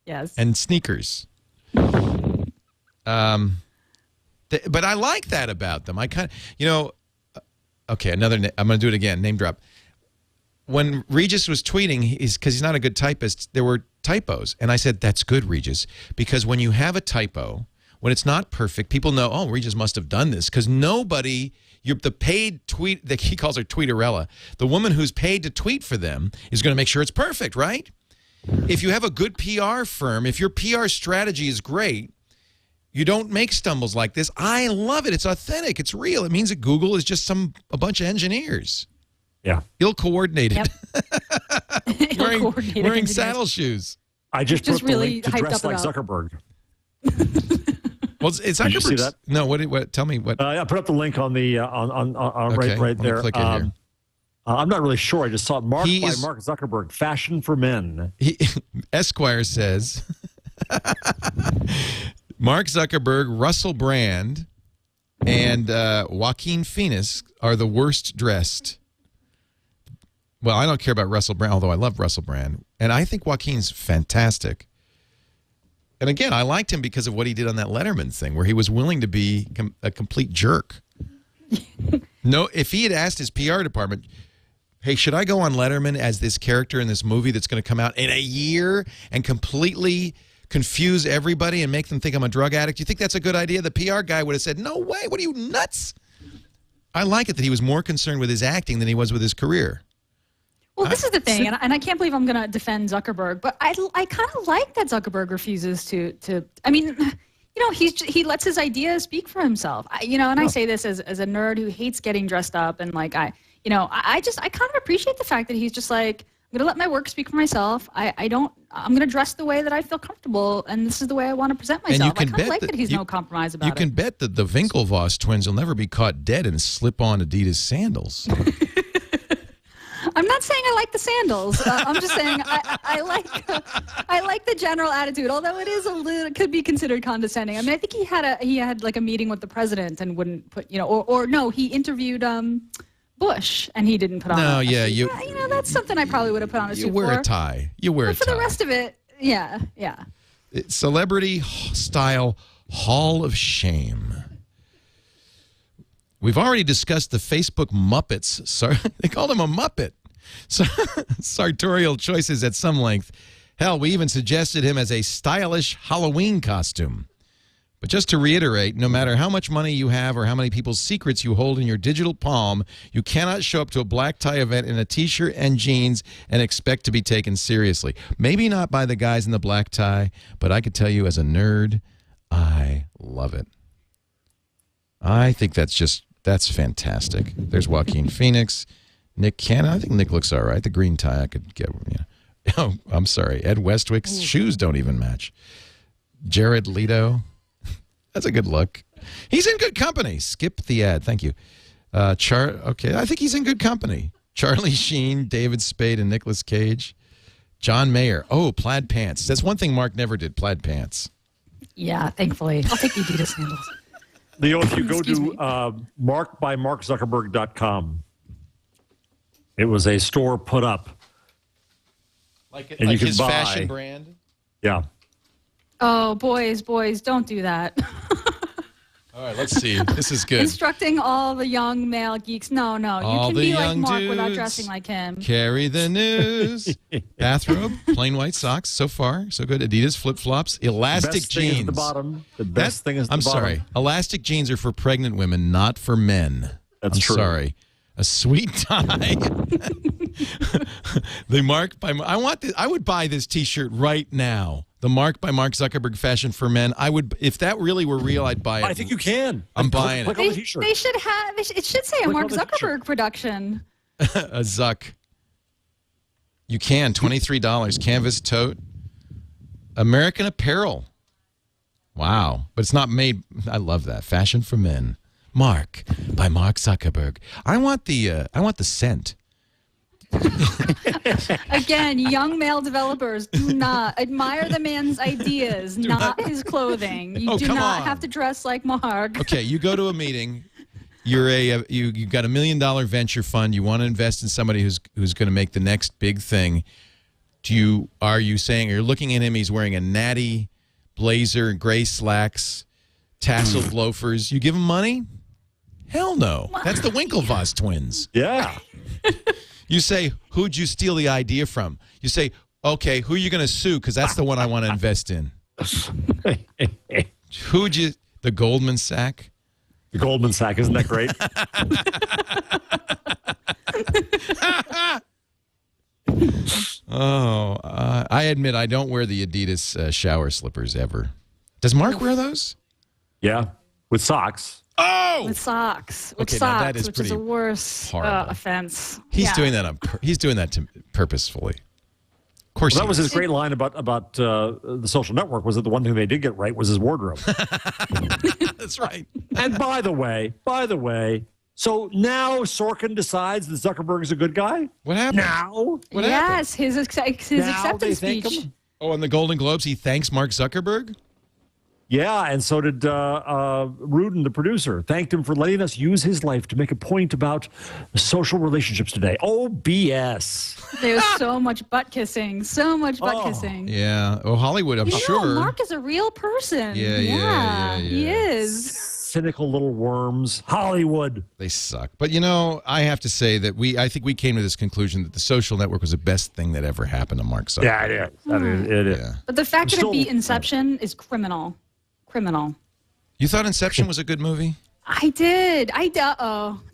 Yes. And sneakers. But I like that about them. I kind of, okay, I'm going to do it again, name drop. When Regis was tweeting, because he's not a good typist, there were typos. And I said, that's good, Regis, because when you have a typo, when it's not perfect, people know, oh, Regis must have done this, because the paid tweet, that he calls her Tweeterella, the woman who's paid to tweet for them is going to make sure it's perfect, right? If you have a good PR firm, if your PR strategy is great, you don't make stumbles like this. I love it. It's authentic. It's real. It means that Google is just a bunch of engineers. Yeah. Ill-coordinated. Yep. wearing saddle shoes. I just put the link to Dress Like up. Zuckerberg. Well, it's Zuckerberg. Did you see that? No, what? Tell me what. I put up the link on the okay, right there. Click it here. I'm not really sure. I just saw it marked by Mark Zuckerberg, Fashion for Men. Esquire says, Mark Zuckerberg, Russell Brand, and Joaquin Phoenix are the worst dressed. Well, I don't care about Russell Brand, although I love Russell Brand. And I think Joaquin's fantastic. And again, I liked him because of what he did on that Letterman thing, where he was willing to be a complete jerk. No, if he had asked his PR department, hey, should I go on Letterman as this character in this movie that's going to come out in a year and completely confuse everybody and make them think I'm a drug addict? You think that's a good idea? The PR guy would have said, no way. What are you, nuts? I like it that he was more concerned with his acting than he was with his career. Well, this is the thing, and I can't believe I'm going to defend Zuckerberg, but I kind of like that Zuckerberg refuses to. I mean, he lets his ideas speak for himself. I say this as a nerd who hates getting dressed up, and I kind of appreciate the fact that he's just like, going to let my work speak for myself. I'm going to dress the way that I feel comfortable, and this is the way I want to present myself. And you can I kind of like bet that he's no compromise about it. You can bet that the Winklevoss twins will never be caught dead and slip on Adidas sandals. I'm not saying I like the sandals. I'm just saying I like the general attitude, although it could be considered condescending. I mean, I think he had like a meeting with the president and wouldn't put, or no, he interviewed Bush and he didn't put on. No, yeah, that's something I probably would have put on a suit. You wear a tie. You wear a tie. For the rest of it, yeah. Celebrity style Hall of Shame. We've already discussed the Facebook Muppets. They called him a Muppet. Sartorial choices at some length. Hell, we even suggested him as a stylish Halloween costume. But just to reiterate, no matter how much money you have or how many people's secrets you hold in your digital palm, you cannot show up to a black tie event in a T-shirt and jeans and expect to be taken seriously. Maybe not by the guys in the black tie, but I could tell you as a nerd, I love it. I think that's fantastic. There's Joaquin Phoenix, Nick Cannon. I think Nick looks all right. The green tie I could get. Oh, I'm sorry. Ed Westwick's shoes don't even match. Jared Leto. That's a good look. He's in good company. Skip the ad. Thank you. Okay, I think he's in good company. Charlie Sheen, David Spade, and Nicolas Cage. John Mayer. Oh, plaid pants. That's one thing Mark never did, plaid pants. Yeah, thankfully. I'll take Adidas sandals. Leo, if you go to markbymarkzuckerberg.com, it was a store put up. Like you could his buy, fashion brand? Yeah. Oh, boys, don't do that. All right, let's see. This is good. Instructing all the young male geeks. No, you all can the be like young Mark dudes without dressing like him. Carry the news. Bathrobe, plain white socks. So far, so good. Adidas flip-flops, elastic Best jeans. thing is at the bottom. The best thing is at the bottom. I'm sorry. Elastic jeans are for pregnant women, not for men. That's true. Sorry. A sweet tie. The Mark by I want this. I would buy this T-shirt right now. The Mark by Mark Zuckerberg fashion for men. I would, if that really were real, I'd buy it. I think you can. I'm buying it. They should have. It should say a Mark Zuckerberg production. A Zuck. You can $23 canvas tote. American Apparel. Wow, but it's not made. I love that fashion for men. Mark by Mark Zuckerberg. I want the scent. Again, young male developers do not admire the man's ideas, not his clothing. You do not have to dress like Mark. Okay, you go to a meeting. You're you got $1 million venture fund. You want to invest in somebody who's going to make the next big thing. Are you saying you're looking at him? He's wearing a natty blazer, gray slacks, tasseled loafers. You give him money? Hell no. That's the Winklevoss twins. Yeah. You say, who'd you steal the idea from? You say, okay, who are you going to sue? Because that's the one I want to invest in. The Goldman Sachs? The Goldman Sachs, isn't that great? I admit I don't wear the Adidas shower slippers ever. Does Mark wear those? Yeah, with socks. Oh, with socks. Okay, now that is which is a worse offense. He's doing that he's doing that purposefully. Of course, that was his great line about the social network. Was that the one thing they did get right was his wardrobe? That's right. And by the way, so now Sorkin decides that Zuckerberg is a good guy. What happened? Now, what happened? His acceptance speech. Oh, on the Golden Globes, he thanks Mark Zuckerberg. Yeah, and so did Rudin, the producer. Thanked him for letting us use his life to make a point about social relationships today. Oh, BS. There's so much butt kissing. So much butt kissing. Yeah. Oh, Hollywood, I'm sure. Mark is a real person. Yeah. He is. Cynical little worms. Hollywood. They suck. But, I have to say that I think we came to this conclusion that the social network was the best thing that ever happened to Mark Zuckerberg. Yeah, it is. It is. Yeah. But the fact that it beat Inception is criminal. You thought Inception was a good movie? I did.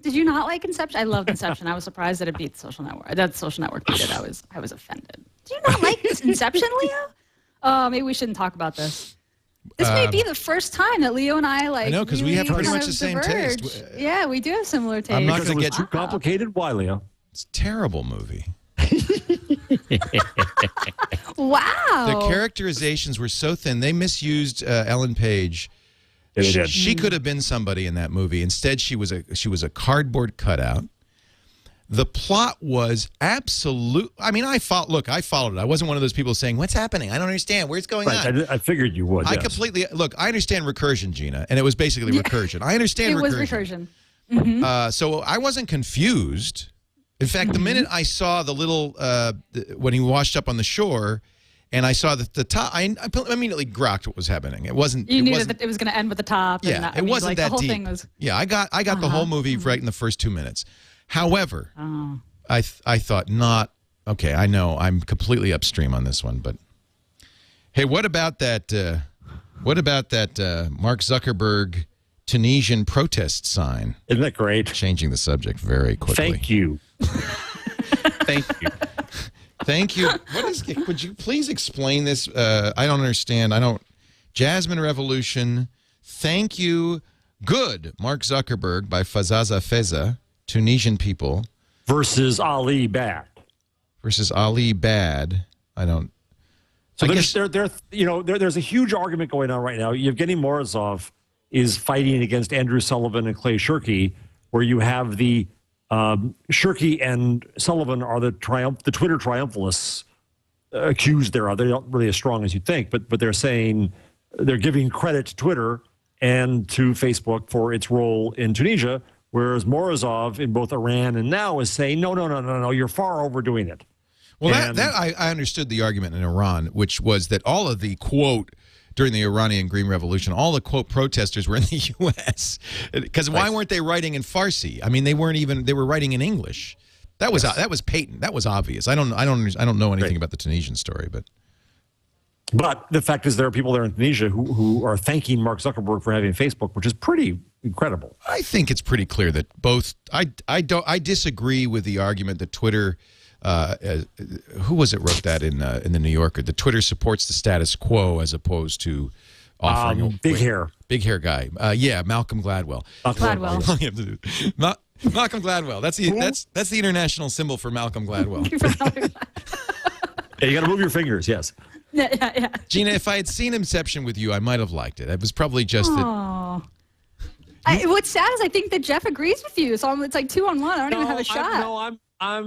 Did you not like Inception? I loved Inception. I was surprised that it beat Social Network. That Social Network beat it. I was offended. Do you not like this Inception, Leo? Maybe we shouldn't talk about this. This may be the first time that Leo and I I know, because we have pretty much the same taste. Yeah, we do have similar tastes. I'm not going to get too complicated. Why, Leo? It's a terrible movie. Wow. The characterizations were so thin. They misused Ellen Page. Yeah, they did. She could have been somebody in that movie. Instead, she was a cardboard cutout. The plot was absolute. I mean, I followed it. I wasn't one of those people saying, "What's happening? I don't understand. Where's going on?" I figured you would. I yes. completely look. I understand recursion, Gina, and it was basically recursion. I understand it recursion. was recursion. Mm-hmm. So I wasn't confused. In fact, the minute I saw the little when he washed up on the shore, and I saw the top, I immediately grokked what was happening. It wasn't. You knew that it was going to end with the top. Yeah, and that, it wasn't like, that the whole deep. Thing was, yeah, I got the whole movie right in the first 2 minutes. However, I thought not okay. I know I'm completely upstream on this one, but hey, what about that? Mark Zuckerberg Tunisian protest sign? Isn't that great? Changing the subject very quickly. Thank you. Thank you. Thank you. Would you please explain this? I don't understand. Jasmine Revolution. Thank you. Good. Mark Zuckerberg by Fazaza Feza. Tunisian people. Versus Ali Bad. Versus Ali Bad. I don't. So there's a huge argument going on right now. Yevgeny Morozov is fighting against Andrew Sullivan and Clay Shirky, where you have the Shirky and Sullivan are the Twitter triumphalists accused thereof. They're not really as strong as you'd think, but they're saying they're giving credit to Twitter and to Facebook for its role in Tunisia, whereas Morozov in both Iran and now is saying, no, you're far overdoing it. Well, I understood the argument in Iran, which was that all of the, quote, during the Iranian Green Revolution, all the, quote, protesters were in the U.S. Because why weren't they writing in Farsi? I mean, they were writing in English. That was patent. That was obvious. I don't know anything about the Tunisian story, but the fact is there are people there in Tunisia who are thanking Mark Zuckerberg for having Facebook, which is pretty incredible. I think it's pretty clear that both. I disagree with the argument that Twitter. Who was it wrote that in the New Yorker? The Twitter supports the status quo as opposed to offering big hair guy. Yeah, Malcolm Gladwell. Malcolm Gladwell. That's the international symbol for Malcolm Gladwell. Yeah, you got to move your fingers. Yes. Yeah. Gina, if I had seen Inception with you, I might have liked it. It was probably just that. What's sad is I think that Jeff agrees with you, so it's like 2-on-1. I don't even have a shot. I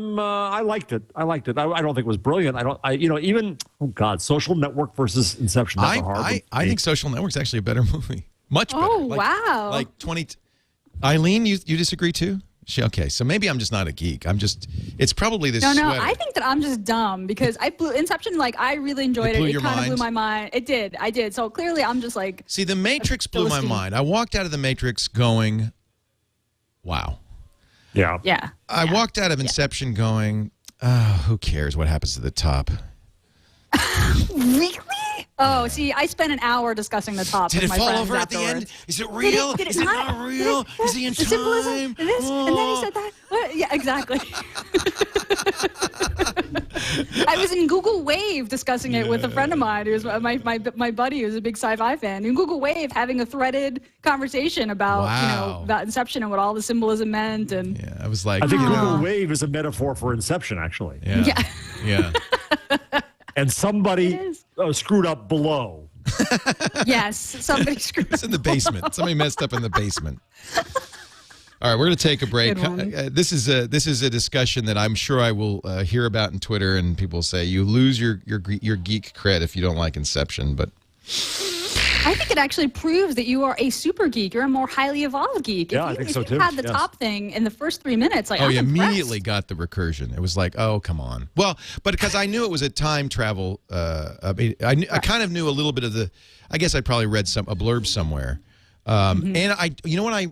liked it. I don't think it was brilliant. Social Network versus Inception. That's I think Social Network's actually a better movie. Much better. Oh, wow. Like 20. Eileen, you disagree too? Okay, so maybe I'm just not a geek. It's probably this sweater. No, I think that I'm just dumb because Inception, I really enjoyed it. It kind of blew my mind. It did. I did. So clearly I'm just like. See, The Matrix blew my mind. I walked out of The Matrix going, wow. Yeah. Yeah. I walked out of Inception going, oh, who cares what happens to the top? Really? Oh, see, I spent an hour discussing the top Did with it my fall friends over at afterwards. the end? Is it real? Did it Is it not real? Is he in the time? symbolism, this, and then he said that. What? Yeah, exactly. I was in Google Wave discussing it with a friend of mine who's my buddy who's a big sci-fi fan. In Google Wave, having a threaded conversation about about Inception and what all the symbolism meant. And yeah, I was like, I think Google Wave is a metaphor for Inception, actually. Yeah. And somebody screwed up below. Yes, somebody screwed up. It's in the basement. Somebody messed up in the basement. All right, we're going to take a break. This is a discussion that I'm sure I will hear about in Twitter, and people say you lose your geek cred if you don't like Inception. But I think it actually proves that you are a super geek. You're a more highly evolved geek. Yeah, I think so too. If you had the top thing in the first 3 minutes, you immediately got the recursion. It was like, oh, come on. Well, but because I knew it was a time travel. I kind of knew a little bit of the. I guess I probably read a blurb somewhere. And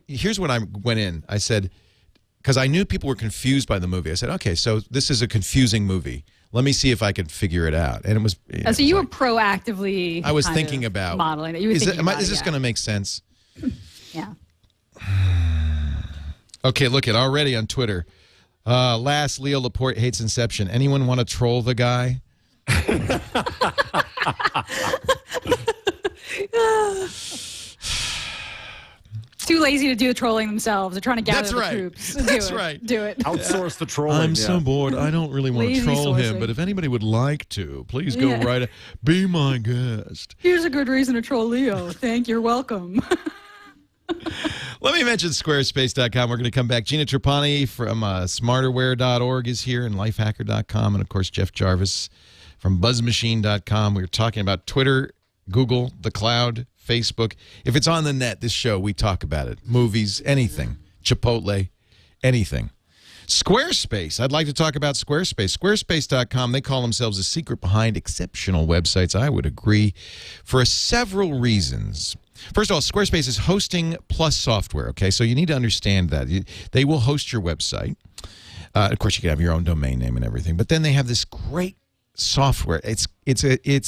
here's what I went in. I said, because I knew people were confused by the movie. I said, okay, so this is a confusing movie. Let me see if I could figure it out. And it was. So you were proactively. I was thinking about modeling it. Is this going to make sense? Yeah. Okay, look at already on Twitter. Last, Leo Laporte hates Inception. Anyone want to troll the guy? too lazy to do the trolling themselves. They're trying to gather That's the right. troops. That's right. Do it. Outsource the trolling. I'm so bored. I don't really want to Lazy troll him, sourcing. but if anybody would like to, please go Yeah. right. Be my guest. Here's a good reason to troll Leo. You're welcome. Let me mention Squarespace.com. We're going to come back. Gina Trapani from smarterware.org is here and lifehacker.com. And, of course, Jeff Jarvis from buzzmachine.com. We were talking about Twitter, Google, the cloud, Facebook. If it's on the net, this show, we talk about it. Movies, anything. Chipotle, anything. Squarespace. I'd like to talk about Squarespace. Squarespace.com, they call themselves the secret behind exceptional websites. I would agree for several reasons. First of all, Squarespace is hosting plus software, okay? So you need to understand that. They will host your website. Of course, you can have your own domain name and everything. But then they have this great software. It's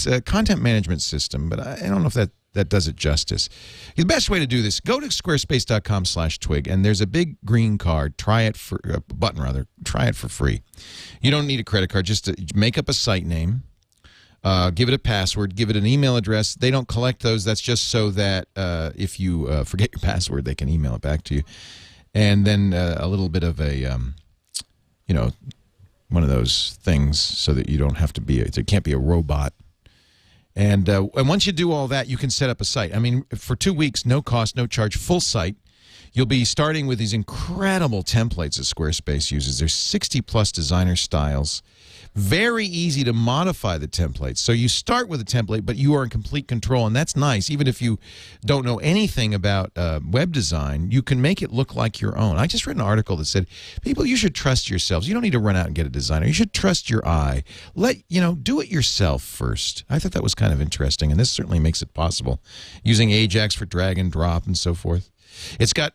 a content management system, but I don't know if that does it justice. The best way to do this, go to squarespace.com/twig, and there's a big green card. Try it for button rather. Try it for free. You don't need a credit card. Just to make up a site name. Give it a password, give it an email address. They don't collect those. That's just so that if you forget your password, they can email it back to you. And then a little bit of a, one of those things so that you don't have to be, it can't be a robot. And once you do all that, you can set up a site. I mean, for 2 weeks, no cost, no charge, full site. You'll be starting with these incredible templates that Squarespace uses. There's 60-plus designer styles. Very easy to modify the templates. So you start with a template, but you are in complete control, and that's nice. Even if you don't know anything about web design, you can make it look like your own. I just read an article that said, people, you should trust yourselves. You don't need to run out and get a designer. You should trust your eye. Do it yourself first. I thought that was kind of interesting, and this certainly makes it possible. Using Ajax for drag and drop and so forth. It's got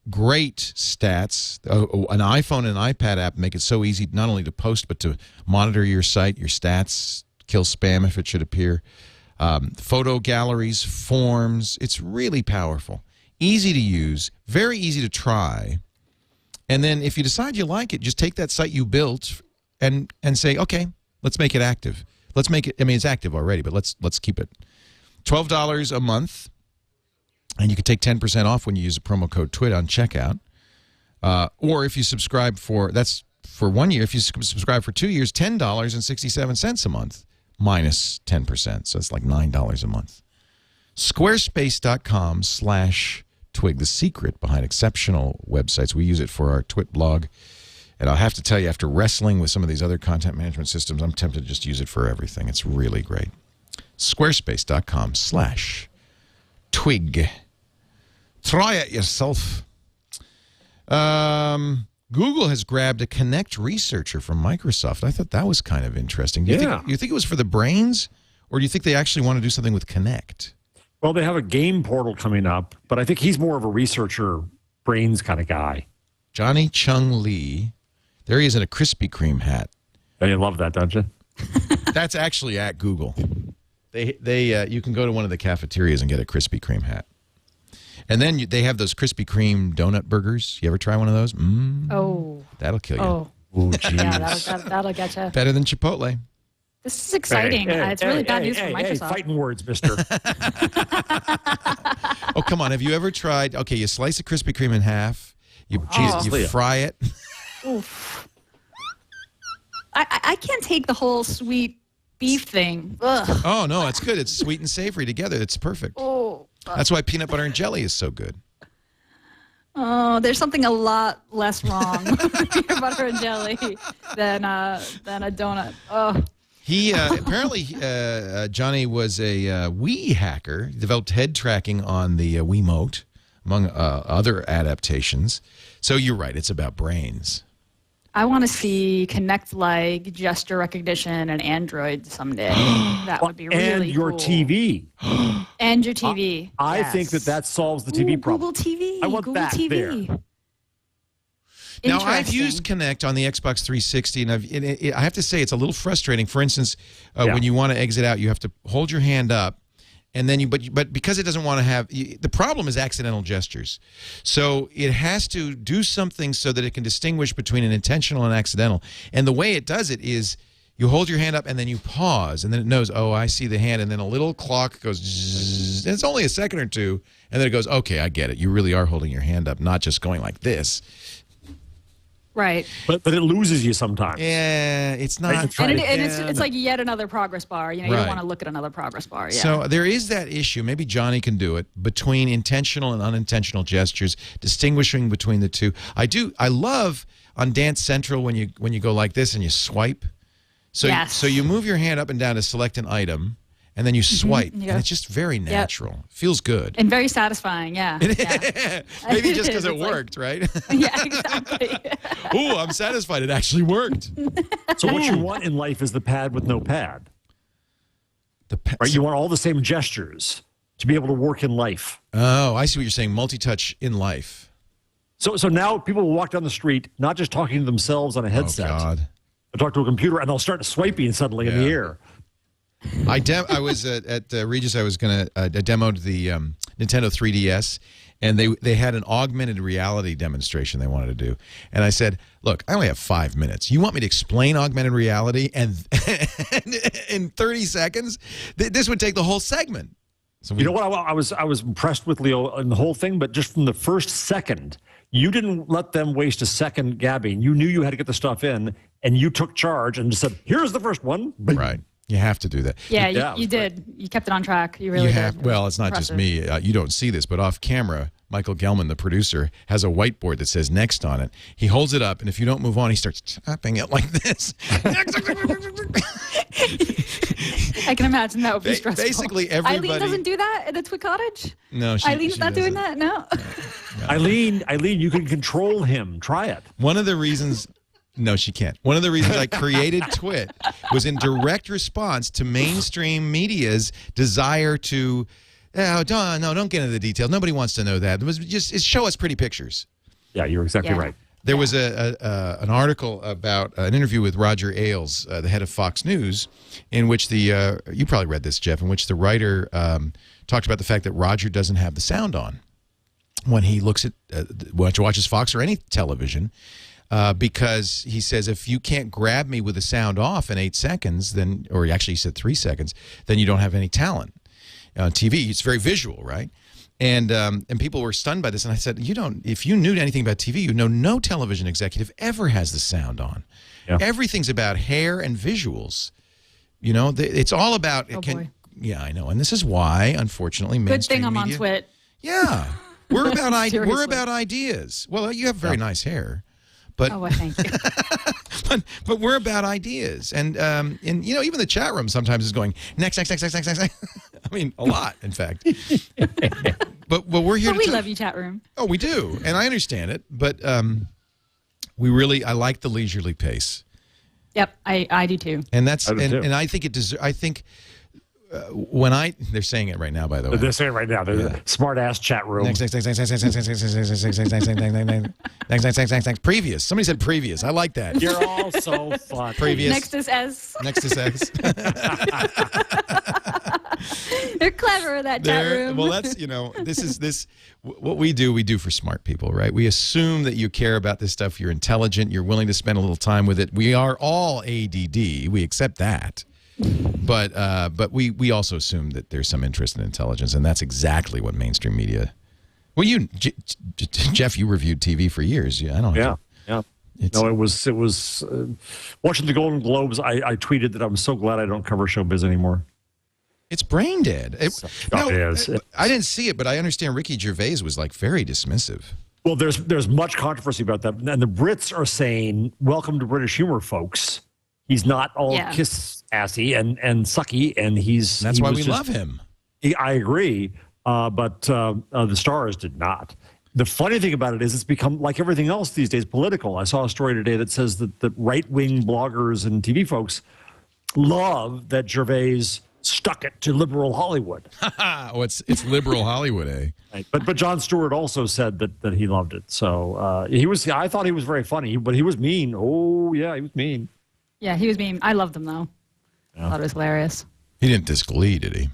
great stats. An iPhone and an iPad app make it so easy not only to post but to monitor your site, your stats, kill spam if it should appear. Photo galleries, forms. It's really powerful. Easy to use, very easy to try. And then if you decide you like it, just take that site you built and say, okay, let's make it active. Let's make it, I mean, it's active already, but let's keep it. $12 a month. And you can take 10% off when you use a promo code TWiT on checkout. Or if you subscribe that's for 1 year. If you subscribe for 2 years, $10.67 a month minus 10%. So it's like $9 a month. Squarespace.com/twig, the secret behind exceptional websites. We use it for our TWiT blog. And I'll have to tell you, after wrestling with some of these other content management systems, I'm tempted to just use it for everything. It's really great. Squarespace.com/twig. Try it yourself. Google has grabbed a Connect researcher from Microsoft. I thought that was kind of interesting. Do you think it was for the brains, or do you think they actually want to do something with Connect? Well, they have a game portal coming up, but I think he's more of a researcher, brains kind of guy. Johnny Chung Lee. There he is in a Krispy Kreme hat. Oh, you love that, don't you? That's actually at Google. You can go to one of the cafeterias and get a Krispy Kreme hat. And then they have those Krispy Kreme donut burgers. You ever try one of those? Oh. That'll kill you. Oh. Geez. Yeah, that'll get you. Better than Chipotle. This is exciting. It's really bad news for Microsoft. Fighting words, mister. Oh, come on. Have you ever tried? Okay, you slice a Krispy Kreme in half. You fry it. Oof. I can't take the whole sweet beef thing. Ugh. Oh, no, it's good. It's sweet and savory together. It's perfect. Oh. That's why peanut butter and jelly is so good. Oh, there's something a lot less wrong with peanut butter and jelly than a donut. Oh. He apparently, Johnny was a Wii hacker, developed head tracking on the Wiimote, among other adaptations. So you're right, it's about brains. I want to see Connect-like gesture recognition and Android someday. That would be really And your cool. TV. And your TV. I think that solves the TV problem. Google TV. I want Google that TV. there. Now, I've used Connect on the Xbox 360, and I have to say it's a little frustrating. For instance, when you want to exit out, you have to hold your hand up, and then but because it doesn't want to have the problem is accidental gestures, so it has to do something so that it can distinguish between an intentional and accidental. And the way it does it is You hold your hand up and then you pause, and then it knows, oh, I see the hand, and then a little clock goes, zzz, and it's only a second or two, and then it goes, okay, I get it. You really are holding your hand up, not just going like this. Right. But it loses you sometimes. Yeah, it's not. It's like yet another progress bar. You know, you Right. don't want to look at another progress bar. Yeah. So there is that issue, maybe Johnny can do it, between intentional and unintentional gestures, distinguishing between the two. I love on Dance Central when you go like this and you swipe. So, Yes. so you move your hand up and down to select an item, and then you swipe, and it's just very natural. Feels good. And very satisfying, yeah. Yeah. Maybe just because it It's like- worked, right? Yeah, exactly. Ooh, I'm satisfied. It actually worked. So what you want in life is the pad with no pad. Right? So- You want all the same gestures to be able to work in life. Oh, I see what you're saying. Multi-touch in life. So now people will walk down the street, not just talking to themselves on a headset. Oh, God. They'll talk to a computer, and they'll start swiping suddenly in the Yeah. air. I was at Regis. I was going to demoed the Nintendo 3DS, and they had an augmented reality demonstration they wanted to do. And I said, look, I only have 5 minutes. You want me to explain augmented reality and in 30 seconds? This would take the whole segment. So You know what? I was impressed with Leo in the whole thing, but just from the first second, you didn't let them waste a second gabbing. You knew you had to get the stuff in, and you took charge and just said, "Here's the first one." Right. You have to do that. Yeah, Yeah, you did. You kept it on track. You really did. Well, it's not just me. You don't see this, but off camera, Michael Gelman, the producer, has a whiteboard that says "next" on it. He holds it up, and if you don't move on, he starts tapping it like this. I can imagine that would be stressful. Basically, everybody. Eileen doesn't do that at the TWiT cottage? No, Eileen's she not doing doesn't. that? No? Eileen, you can control him. Try it. One of the reasons. No, she can't. One of the reasons I created TWiT was in direct response to mainstream media's desire to, don't get into the details. Nobody wants to know that. It was just show us pretty pictures. Yeah, you're exactly right. There was an article about an interview with Roger Ailes, the head of Fox News, in which you probably read this, Jeff, in which the writer talked about the fact that Roger doesn't have the sound on when he looks at watches Fox or any television. Because he says, if you can't grab me with the sound off in 8 seconds, then, or actually he said 3 seconds, then you don't have any talent. On TV, it's very visual, right? And people were stunned by this. And I said, if you knew anything about TV, you know no television executive ever has the sound on. Yeah. Everything's about hair and visuals. You know, it's all about. Boy. Yeah, I know. And this is why, unfortunately, Good mainstream thing I'm media, on TWiT. Yeah. We're about Seriously. ideas. Well, you have very nice hair. But, Oh, well, thank you. but we're about ideas, and even the chat room sometimes is going next. I mean, a lot, in fact. but we're here. But we love you, chat room. Oh, we do, and I understand it. But I like the leisurely pace. Yep, I do too. And that's I do too. and I think I think they're saying it right now, by the way. They're saying it right now. They're the smart ass chat room. Next. Previous. Somebody said previous. I like that. You're all so fun. Previous. Next is S. Next is X. They're clever in that chat room. Well, that's, what we do for smart people, right? We assume that you care about this stuff. You're intelligent. You're willing to spend a little time with it. We are all ADD. We accept that. But we also assume that there's some interest in intelligence, and that's exactly what mainstream media. Well, Jeff, you reviewed TV for years. Yeah, I don't know. Yeah. No, it was watching the Golden Globes. I tweeted that I'm so glad I don't cover showbiz anymore. It's brain dead. It is. I didn't see it, but I understand Ricky Gervais was like very dismissive. Well, there's much controversy about that, and the Brits are saying, "Welcome to British humor, folks." He's not all kiss assy and sucky, and that's why we love him. I agree, but the stars did not. The funny thing about it is it's become, like everything else these days, political. I saw a story today that says that the right-wing bloggers and TV folks love that Gervais stuck it to liberal Hollywood. Oh, it's liberal Hollywood, eh? Right. But Jon Stewart also said that he loved it. So I thought he was very funny, but he was mean. Oh, yeah, he was mean. Yeah, he was mean. I loved him, though. I thought it was hilarious. He didn't diss Glee, did he?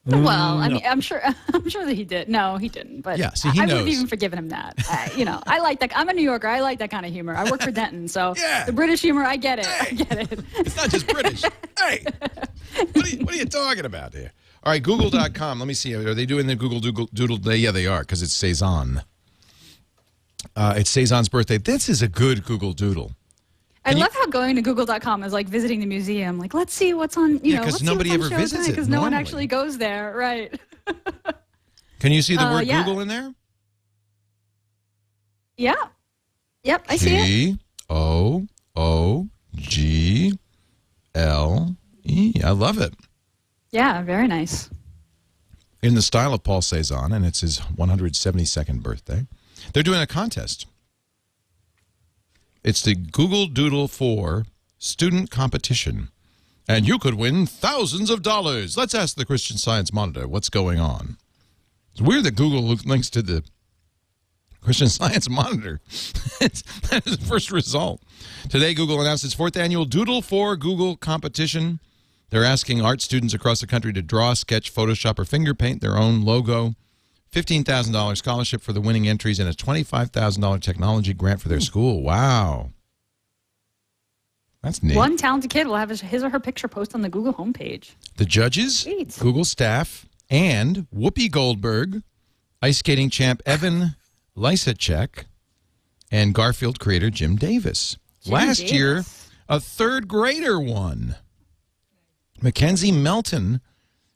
Well, I mean, I'm sure that he did. No, he didn't. But Yeah, see, he I would have knows. even forgiven him that. I like that. I'm a New Yorker. I like that kind of humor. I work for Denton, so Yeah. the British humor, I get it. Hey. I get it. It's not just British. Hey, what are you talking about here? All right, Google.com. Let me see. Are they doing the Google Doodle? Yeah, they are, because it's Cezanne. It's Cezanne's birthday. This is a good Google Doodle. I love how going to Google.com is like visiting the museum. Like, let's see what's on. Yeah, 'cause nobody ever visits it because no one normally. actually goes there, right? Can you see the word yeah. Google in there? Yeah. Yep, I see it. Google. I love it. Yeah, very nice. In the style of Paul Cezanne, and it's his 172nd birthday. They're doing a contest. It's the Google Doodle 4 student competition. And you could win thousands of dollars. Let's ask the Christian Science Monitor what's going on. It's weird that Google links to the Christian Science Monitor. That is the first result. Today, Google announced its 4th annual Doodle 4 Google competition. They're asking art students across the country to draw, sketch, Photoshop, or finger paint their own logo. $15,000 scholarship for the winning entries and a $25,000 technology grant for their school. Wow. That's neat. One talented kid will have his or her picture posted on the Google homepage. The judges, Sweet. Google staff, and Whoopi Goldberg, ice skating champ Evan Lysacek, and Garfield creator Jim Davis. Last year, a 3rd grader won. Mackenzie Melton.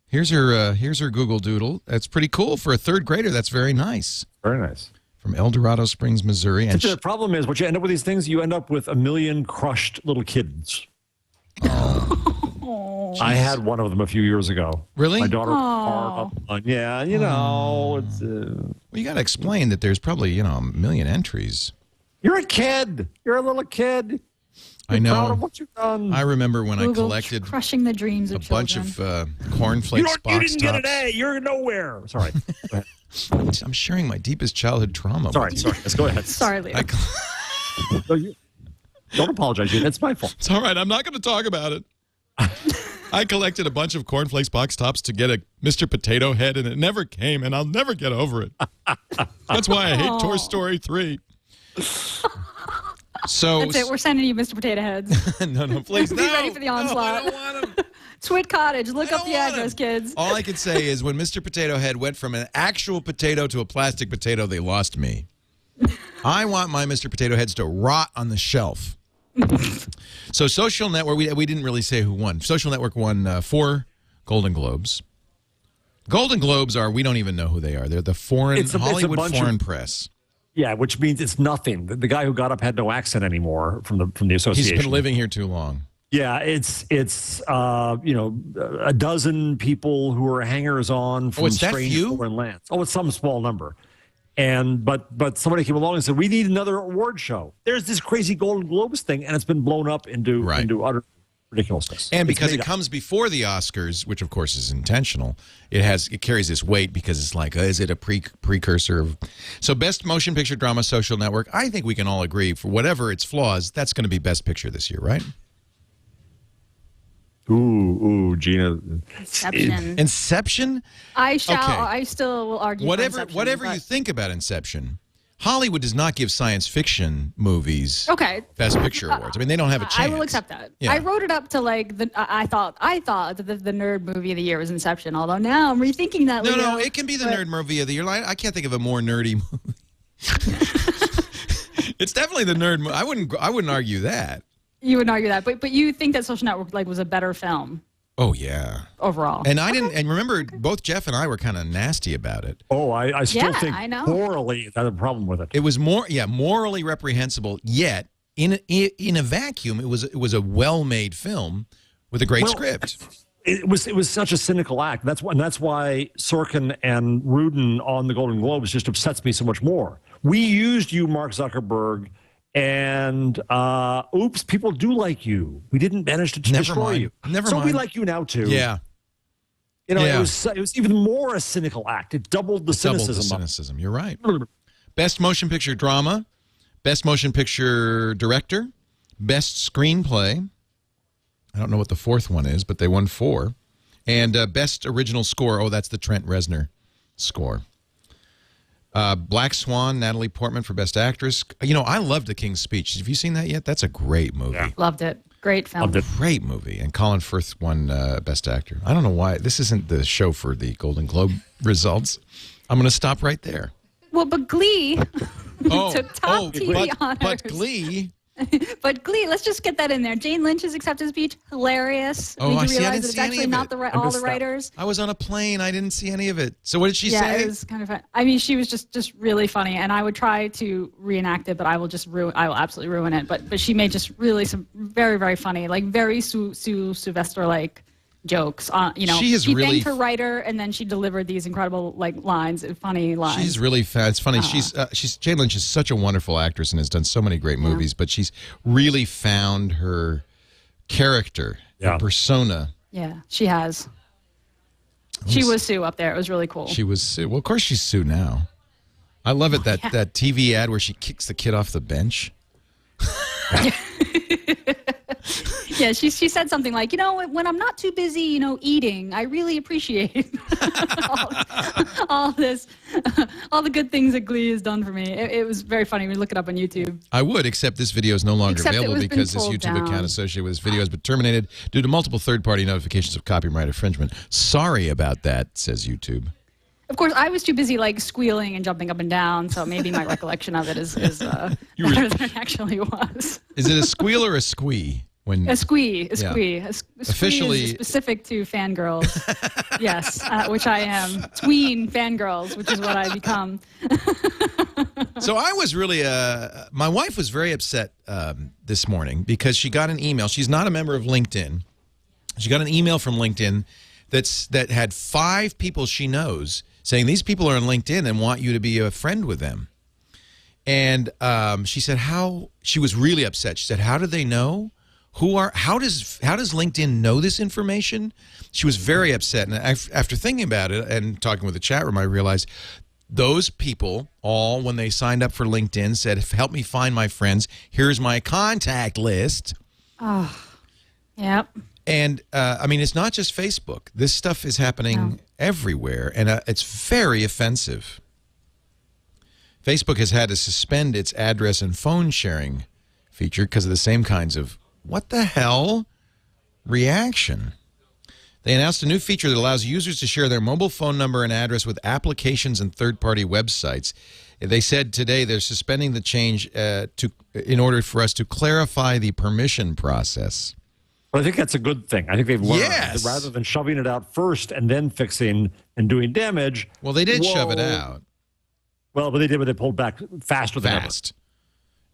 Here's her Google Doodle. That's pretty cool for a 3rd grader. That's very nice. Very nice. From El Dorado Springs, Missouri. And The problem is, what you end up with these things, you end up with a million crushed little kids. I had one of them a few years ago. Really? My daughter. Yeah, it's. Well, you got to explain that there's probably, a million entries. You're a kid. You're a little kid. I You're know. proud of what you've done. I remember when Google I collected crushing the dreams a of bunch children. of cornflakes box You didn't get an tops. A. You're nowhere. Sorry. Go ahead. I'm sharing my deepest childhood trauma. Sorry. with you. Let's go ahead. Sorry, Leo. Don't apologize. It's my fault. It's all right. I'm not going to talk about it. I collected a bunch of cornflakes box tops to get a Mr. Potato Head, and it never came, and I'll never get over it. That's why I hate Toy Story 3. So That's it. We're sending you Mr. Potato Heads. no, please, Be ready for the onslaught. No, I don't want 'em. Twit Cottage. Look I up don't the want address, 'em. kids. All I can say is when Mr. Potato Head went from an actual potato to a plastic potato, they lost me. I want my Mr. Potato Heads to rot on the shelf. So Social Network, we didn't really say who won. Social Network won 4 Golden Globes. Golden Globes we don't even know who they are. They're the Hollywood bunch Foreign Press. Yeah, which means it's nothing. The guy who got up had no accent anymore from the association. He's been living here too long. Yeah, it's a dozen people who are hangers on from it's that strange few? foreign lands. Oh, it's some small number. And but somebody came along and said, we need another award show. There's this crazy Golden Globes thing, and it's been blown up into utter ridiculousness. And because it comes before the Oscars, which of course is intentional, it carries this weight because it's like, is it a precursor of? So Best Motion Picture Drama, Social Network. I think we can all agree, for whatever its flaws, that's going to be Best Picture this year, right? Ooh, Gina. Inception. I Okay. still will argue. Whatever you think about Inception, Hollywood does not give science fiction movies Best Picture awards. I mean, they don't have a chance. I will accept that. Yeah. I wrote it up to like I thought that the nerd movie of the year was Inception. Although now I'm rethinking that. No, it can be the nerd movie of the year. I can't think of a more nerdy movie. It's definitely the nerd movie. I wouldn't argue that. You wouldn't argue that, but you think that Social Network was a better film? Oh yeah. Overall. And I didn't. And remember, both Jeff and I were kind of nasty about it. Oh, I still think I know. morally I have a problem with it. It was morally reprehensible. Yet in a vacuum, it was a well-made film with a great script. It was such a cynical act. That's why Sorkin and Rudin on the Golden Globes just upsets me so much more. We used you, Mark Zuckerberg. And oops, people do like you. We didn't manage to destroy you. Never mind. mind. We like you now too. Yeah. It was even more a cynical act. It doubled the cynicism. You're right. Best Motion Picture Drama, Best Motion Picture Director, Best Screenplay. I don't know what the 4th one is, but they won 4. And best original score, oh, that's the Trent Reznor score. Black Swan, Natalie Portman for Best Actress. You know, I loved The King's Speech. Have you seen that yet? That's a great movie. Yeah. Loved it. Great film. Loved it. Great movie. And Colin Firth won Best Actor. I don't know why. This isn't the show for the Golden Globe results. I'm going to stop right there. Well, but Glee took top TV honors. But Glee... But Glee, let's just get that in there. Jane Lynch's acceptance speech, hilarious. Oh, Did you I realize didn't that it's see any actually of not it. all the writers? I was on a plane. I didn't see any of it. So what did she Yeah, say? it was kind of fun. I mean, she was just really funny, and I would try to reenact it, but I will absolutely ruin it. But she made just really some very, very funny, like very Sue Sylvester-like jokes. You know, she thanked her writer, and then she delivered these incredible lines, funny lines. She's really it's funny. She's Jane Lynch is such a wonderful actress and has done so many great movies, but she's really found her character, her persona. Yeah, she has. She was Sue up there. It was really cool. She was Sue. Well, of course she's Sue now. I love it that TV ad where she kicks the kid off the bench. Yeah, she said something like, you know, when I'm not too busy, you know, eating, I really appreciate all the good things that Glee has done for me. It was very funny. We look it up on YouTube. I would, except this video is no longer available because this YouTube account associated with this video has been terminated due to multiple third-party notifications of copyright infringement. Sorry about that, says YouTube. Of course, I was too busy squealing and jumping up and down, so maybe my recollection of it is better than it actually was. Is it a squeal or a squee? A squee. Officially is specific to fangirls. Yes, which I am. Tween fangirls, which is what I become. So I was really, my wife was very upset this morning because she got an email. She's not a member of LinkedIn. She got an email from LinkedIn that had 5 people she knows saying these people are on LinkedIn and want you to be a friend with them. And she said she was really upset. She said, how do they know? How does LinkedIn know this information? She was very upset. And after thinking about it and talking with the chat room, I realized those people all, when they signed up for LinkedIn, said, help me find my friends. Here's my contact list. Oh, yep. And, I mean, it's not just Facebook. This stuff is happening everywhere, and it's very offensive. Facebook has had to suspend its address and phone sharing feature because of the same kinds of what the hell reaction. They announced a new feature that allows users to share their mobile phone number and address with applications and third-party websites. They said today they're suspending the change in order for us to clarify the permission process. But I think that's a good thing. I think they've learned that rather than shoving it out first and then fixing and doing damage. Well, they did shove it out. Well, but they did, but they pulled back faster than ever.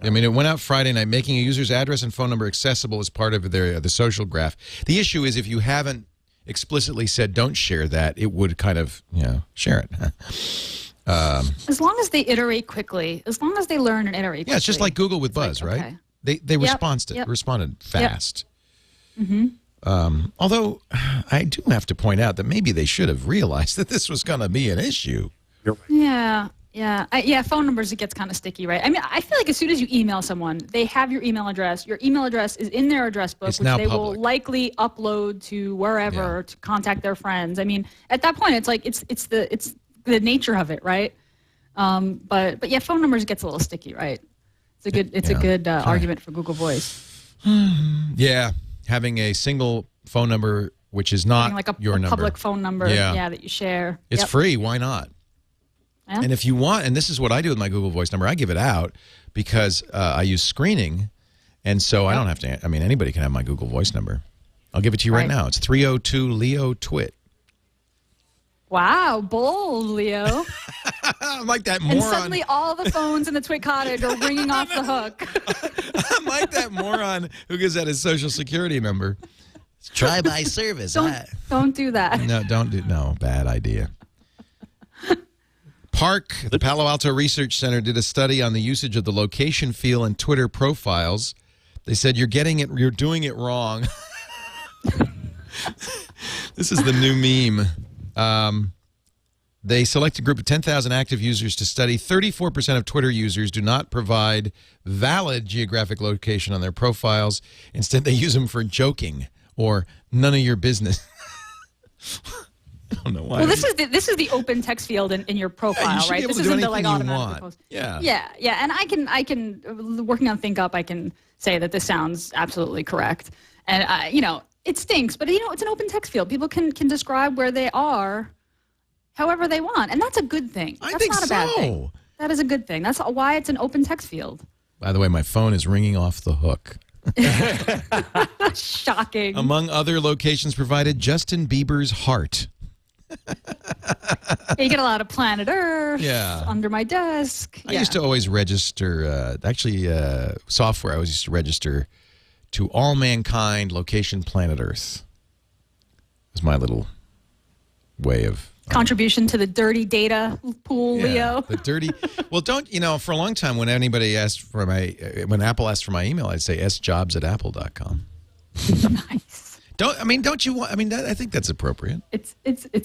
I mean, it went out Friday night, making a user's address and phone number accessible as part of the social graph. The issue is if you haven't explicitly said don't share that, it would kind of, share it. As long as they iterate quickly, as long as they learn and iterate quickly. Yeah, it's just like Google with Buzz, right? Okay. They responded fast. Yep. Mm-hmm. Although I do have to point out that maybe they should have realized that this was going to be an issue. Yeah. Yeah, phone numbers, it gets kind of sticky, right? I mean, I feel like as soon as you email someone, they have your email address. Your email address is in their address book, which they will likely upload to wherever to contact their friends. I mean, at that point, it's like it's the nature of it, right? But yeah, phone numbers gets a little sticky, right? It's a good argument for Google Voice. Yeah, having a single phone number which is not your number, public phone number, that you share. It's free. Why not? Yeah. And if you want, and this is what I do with my Google Voice number, I give it out because I use screening, and so I don't have to. I mean, anybody can have my Google Voice number. I'll give it to you right now. It's 302-LEO-TWiT. Wow, bold, Leo. I'm like that moron. And suddenly all the phones in the Twit cottage are ringing off the hook. I'm like that moron who gives out his Social Security number. Try my service. Don't do that. No, bad idea. Park, the Palo Alto Research Center, did a study on the usage of the location field in Twitter profiles. They said you're doing it wrong. This is the new meme. They select a group of 10,000 active users to study. 34% of Twitter users do not provide valid geographic location on their profiles. Instead, they use them for joking or none of your business. I don't know why. Well, this is the open text field in your profile, you should right? be able This to do isn't the anything like you automatic want. post. Yeah. Yeah. And I can working on Think Up, I can say that this sounds absolutely correct. And it stinks, but it's an open text field. People can describe where they are however they want, and that's a good thing. I That's think not a bad thing. That is a good thing. That's why it's an open text field. By the way, my phone is ringing off the hook. Shocking. Among other locations provided, Justin Bieber's heart. You get a lot of planet Earth under my desk. I used to always register, software I always used to register to all mankind, location planet Earth. It was my little way of... Contribution to the dirty data pool, Leo. The dirty... Well, for a long time when anybody asked for when Apple asked for my email, I'd say sjobs@apple.com. Nice. Don't you want? I think that's appropriate. It's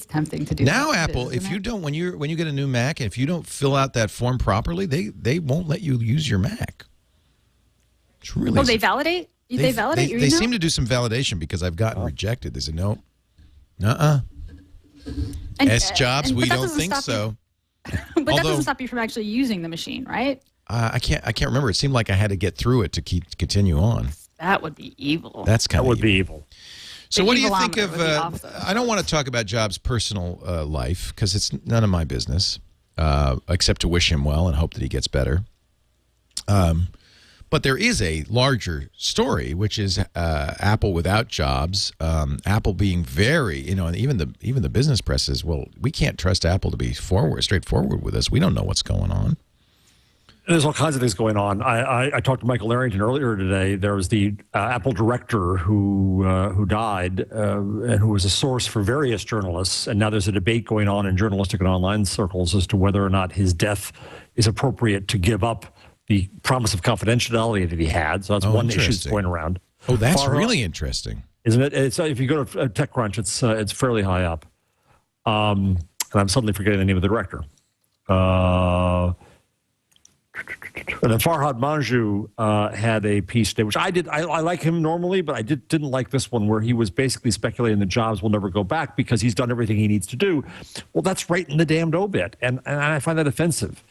tempting to do. Now, that, Apple, if you don't, when you get a new Mac, and if you don't fill out that form properly, they won't let you use your Mac. It's really. Oh, they validate. They validate your email? They seem to do some validation because I've gotten rejected. They said no, S-Jobs, we don't think so. But that doesn't stop you from actually using the machine, right? I can't remember. It seemed like I had to get through it to continue on. That would be evil. That's kind of That would be evil. So what do you think of, I don't want to talk about Jobs' personal life because it's none of my business, except to wish him well and hope that he gets better. But there is a larger story, which is Apple without Jobs, Apple being very, and even the business press says, well, we can't trust Apple to be straightforward with us. We don't know what's going on. There's all kinds of things going on. I talked to Michael Arrington earlier today. There was the Apple director who died and who was a source for various journalists. And now there's a debate going on in journalistic and online circles as to whether or not his death is appropriate to give up the promise of confidentiality that he had. So that's one issue that's going around. Oh, that's really interesting. Isn't it? It's, if you go to TechCrunch, it's fairly high up. And I'm suddenly forgetting the name of the director. And then Farhad Manjoo had a piece today, which I did. I like him normally, but I didn't like this one where he was basically speculating that Jobs will never go back because he's done everything he needs to do. Well, that's right in the damned obit, and I find that offensive.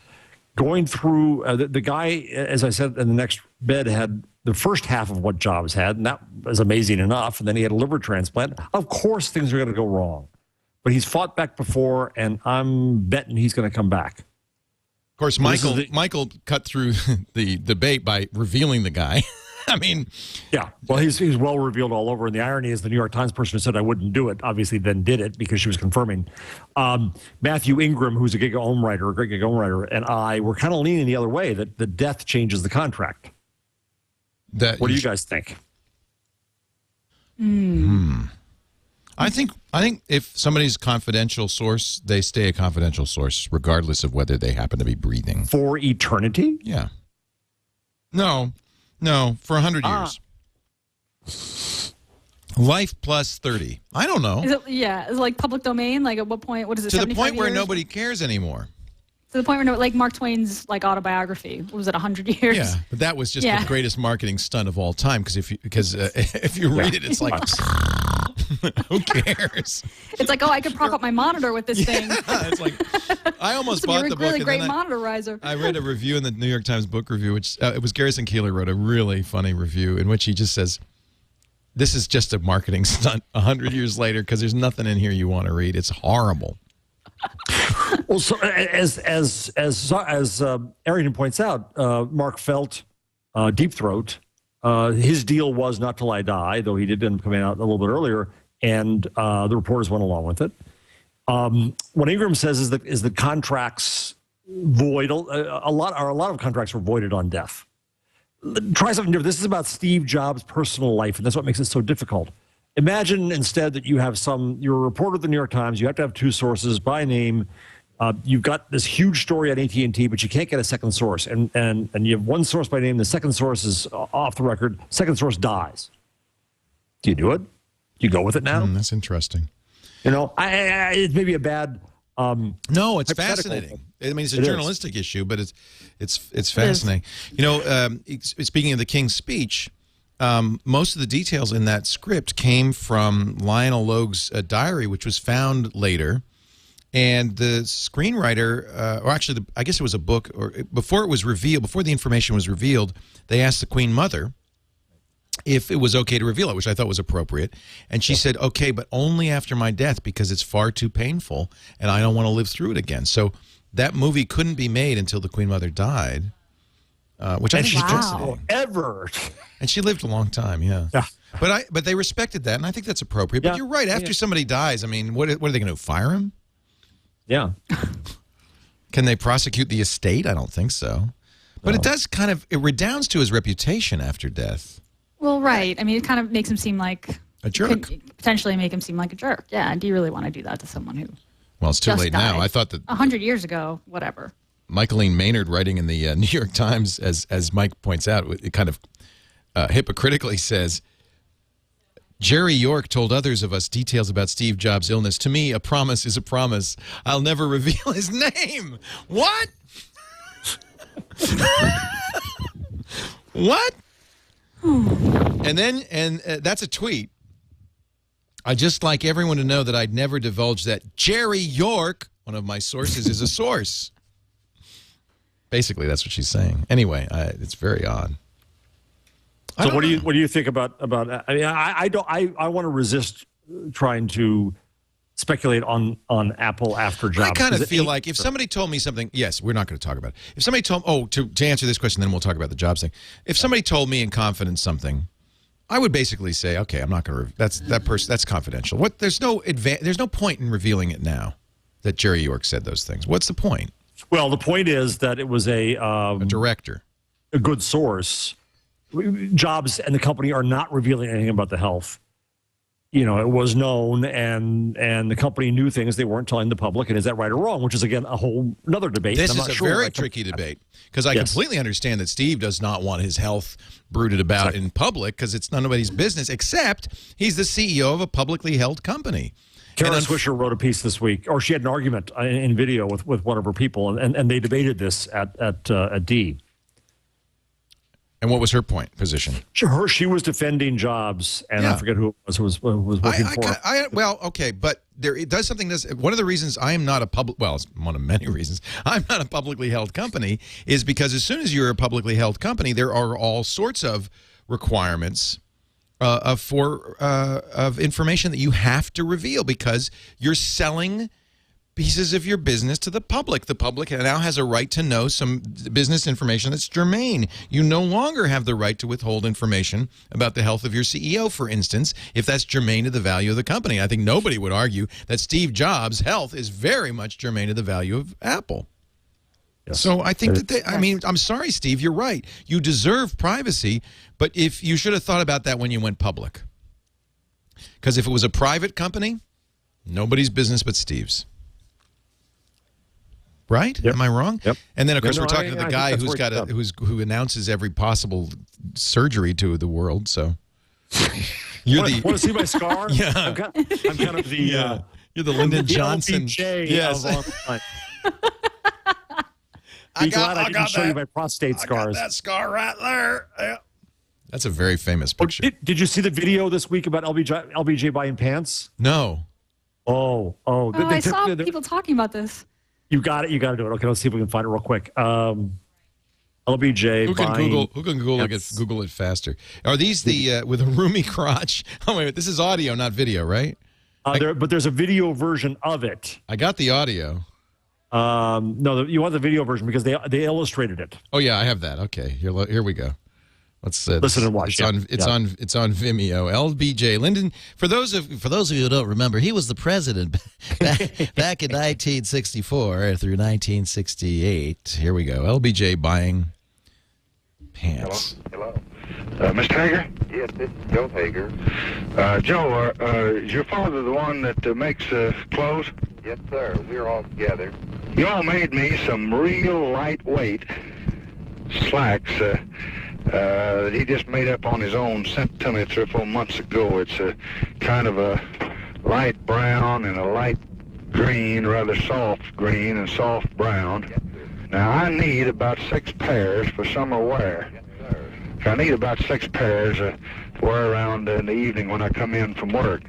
Going through the guy, as I said in the next bed, had the first half of what Jobs had, and that was amazing enough. And then he had a liver transplant. Of course, things are going to go wrong, but he's fought back before, and I'm betting he's going to come back. Of course, Michael cut through the debate by revealing the guy. I mean, yeah. Well, he's well revealed all over. And the irony is, the New York Times person who said I wouldn't do it, obviously then did it because she was confirming. Matthew Ingram, who's a great gig home writer, and I were kind of leaning the other way that the death changes the contract. What do you guys think? I think if somebody's a confidential source, they stay a confidential source, regardless of whether they happen to be breathing. For eternity? Yeah. No, for 100 years. Life plus 30. I don't know. Is it like public domain? Like at what point? What is it? To the point where years? nobody cares anymore. To the point where like Mark Twain's autobiography. What was it? 100 years? Yeah, but that was just the greatest marketing stunt of all time. Because if you read it, it's like. Who cares? It's like, I could prop up my monitor with this thing. It's like, I almost bought the book. Really great monitor riser. I read a review in the New York Times book review, which it was Garrison Keillor wrote a really funny review in which he just says, this is just a marketing stunt 100 years later because there's nothing in here you want to read. It's horrible. Well, so as Arrington points out, Mark Felt, Deep Throat, his deal was Not Till I Die, though he did end up coming out a little bit earlier, and the reporters went along with it. What Ingram says is that contracts void. A lot of contracts were voided on death. Try something different. This is about Steve Jobs' personal life, and that's what makes it so difficult. Imagine instead that you're a reporter at the New York Times. You have to have two sources by name. You've got this huge story on AT&T, but you can't get a second source. And you have one source by name. The second source is off the record. Second source dies. Do you do it? Do you go with it now? That's interesting. It may be a bad. No, it's fascinating. I mean, it's a journalistic issue, but it's fascinating. Speaking of the King's speech, most of the details in that script came from Lionel Logue's diary, which was found later. And the screenwriter, or actually, I guess it was a book, or before it was revealed, before the information was revealed, they asked the Queen Mother if it was okay to reveal it, which I thought was appropriate. And she said, okay, but only after my death because it's far too painful and I don't want to live through it again. So that movie couldn't be made until the Queen Mother died, which I think is fascinating. Ever. And she lived a long time, yeah. But they respected that, and I think that's appropriate. But you're right. After somebody dies, I mean, what are they going to do, fire him? Yeah. Can they prosecute the estate? I don't think so. But it does kind of, it redounds to his reputation after death. Well, right. I mean, it kind of makes him seem like a jerk. Could potentially make him seem like a jerk. Yeah. Do you really want to do that to someone who? Well, it's too late died now. I thought that 100 years ago, whatever. Michaeline Maynard, writing in the New York Times, as Mike points out, it kind of hypocritically says, Jerry York told others of us details about Steve Jobs' illness. To me, a promise is a promise. I'll never reveal his name. What? What? And that's a tweet. I'd just like everyone to know that I'd never divulge that Jerry York, one of my sources, is a source. Basically, that's what she's saying. Anyway, it's very odd. So what do you think about? I mean, I want to resist trying to speculate on Apple after Jobs. I kind of feel like if somebody told me something, yes, we're not going to talk about it. If somebody told, to answer this question, then we'll talk about the Jobs thing. If somebody told me in confidence something, I would basically say, okay, I'm not going to. That's confidential. There's no point in revealing it now that Jerry York said those things. What's the point? Well, the point is that it was a director, a good source. Jobs and the company are not revealing anything about the health. You know, it was known, and the company knew things they weren't telling the public. And is that right or wrong? Which is, again, another debate. This is a very tricky debate because I completely understand that Steve does not want his health brooded about in public because it's nobody's business, except he's the CEO of a publicly held company. Karen Swisher wrote a piece this week, or she had an argument in video with one of her people, and they debated this at D. And what was her position? She was defending Jobs, and I forget who it was who was working for her. Well, okay, but it does something. One of the reasons I am not a it's one of many reasons I'm not a publicly held company is because as soon as you're a publicly held company, there are all sorts of requirements of information that you have to reveal because you're selling pieces of your business to the public. The public now has a right to know some business information that's germane. You no longer have the right to withhold information about the health of your CEO, for instance, if that's germane to the value of the company. I think nobody would argue that Steve Jobs' health is very much germane to the value of Apple. Yes. So I think that I'm sorry, Steve, you're right. You deserve privacy, but if you should have thought about that when you went public. Because if it was a private company, nobody's business but Steve's. Right? Yep. Am I wrong? Yep. And then, of course, we're talking to the guy who announces every possible surgery to the world. So you want to see my scar? Yeah. I'm kind of the you're the Lyndon Johnson. Yes. I didn't show you my prostate scars. I got that scar right there. Yeah. That's a very famous picture. Did you see the video this week about LBJ buying pants? No. I saw people talking about this. You got it. Okay, let's see if we can find it real quick. LBJ. Who can Google it faster? Are these the with a roomy crotch? Oh wait, this is audio, not video, right? But there's a video version of it. I got the audio. No, you want the video version because they illustrated it. Oh yeah, I have that. Okay, here we go. Let's listen and watch. It's on Vimeo. LBJ Lyndon. For those of you who don't remember, he was the president back in 1964 through 1968. Here we go. LBJ buying pants. Hello. Mr. Hager? Yes, this is Joe Hager. Joe, is your father the one that makes clothes? Yes, sir. We're all together. You all made me some real lightweight slacks that he just made up on his own, sent to me 3 or 4 months ago. It's a kind of a light brown and a light green, rather soft green and soft brown. Now, I need about 6 pairs for summer wear. I need about 6 pairs to wear around in the evening when I come in from work.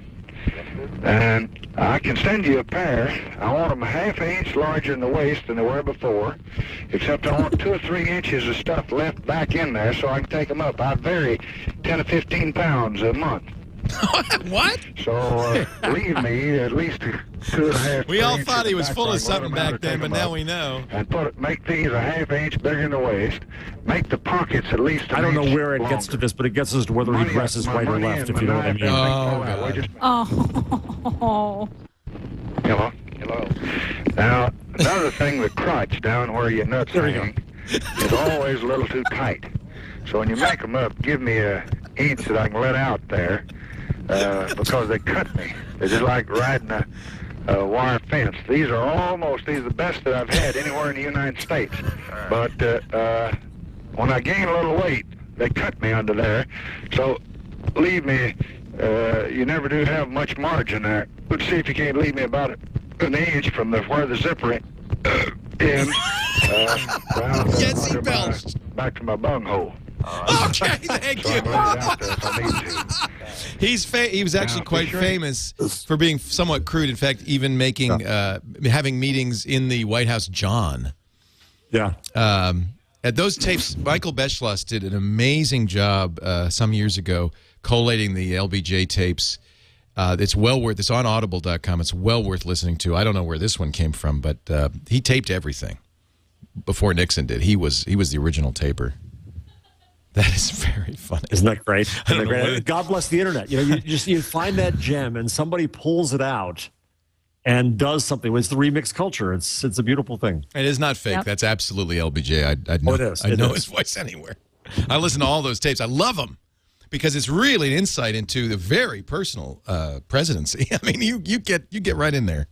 And I can send you a pair. I want them a ½ inch larger in the waist than they were before, except I want 2 or 3 inches of stuff left back in there so I can take them up. I vary 10 to 15 pounds a month. What? So leave me at least 2.5. We all thought he was full of something back then, but now we know. And make these a ½ inch bigger in the waist. Make the pockets at least an I don't know inch where it gets to longer. this, but it gets us to whether he dresses right or left, if you know what I mean. Oh, God. Hello? Hello. Now, another thing, the crotch down where your nuts hang is always a little too tight. So when you make them up, give me an inch that I can let out there, because they cut me. They're just like riding a wire fence. These are the best that I've had anywhere in the United States. But when I gain a little weight, they cut me under there. So leave me, you never do have much margin there. Let's see if you can't leave me about an inch from where the zipper ends, down Yes, seatbelts. back to my bunghole. Okay, thank So I you. can let it out there if I need to. He was actually Now, quite be sure- famous for being somewhat crude. In fact, even making having meetings in the White House John. Yeah. At those tapes, Michael Beschloss did an amazing job some years ago collating the LBJ tapes. It's well worth. It's on Audible.com. It's well worth listening to. I don't know where this one came from, but he taped everything before Nixon did. He was the original taper. That is very funny. Isn't that great? I don't Isn't that know great? what- God bless the internet. You know, you find that gem and somebody pulls it out and does something. It's the remix culture. It's a beautiful thing. It is not fake. Yep. That's absolutely LBJ. I'd know, it is. I'd It know is. his voice anywhere. I listen to all those tapes. I love them because it's really an insight into the very personal presidency. I mean, you get right in there.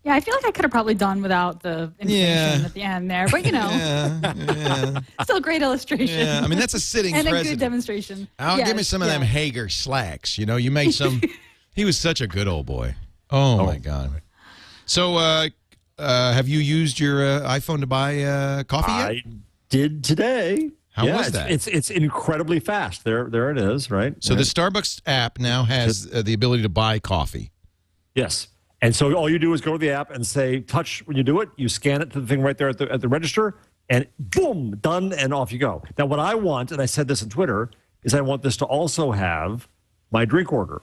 Yeah, I feel like I could have probably done without the information at the end there, but you know, still great illustration. Yeah, I mean that's a sitting and president. a good demonstration. I'll give me some of them Hager slacks. You know, you made some. He was such a good old boy. Oh my God. So, have you used your iPhone to buy coffee yet? I did today. How was that? It's incredibly fast. There it is. Right. So right. the Starbucks app now has the ability to buy coffee. Yes. And so all you do is go to the app and say, touch when you do it. You scan it to the thing right there at the register, and boom, done, and off you go. Now, what I want, and I said this on Twitter, is I want this to also have my drink order.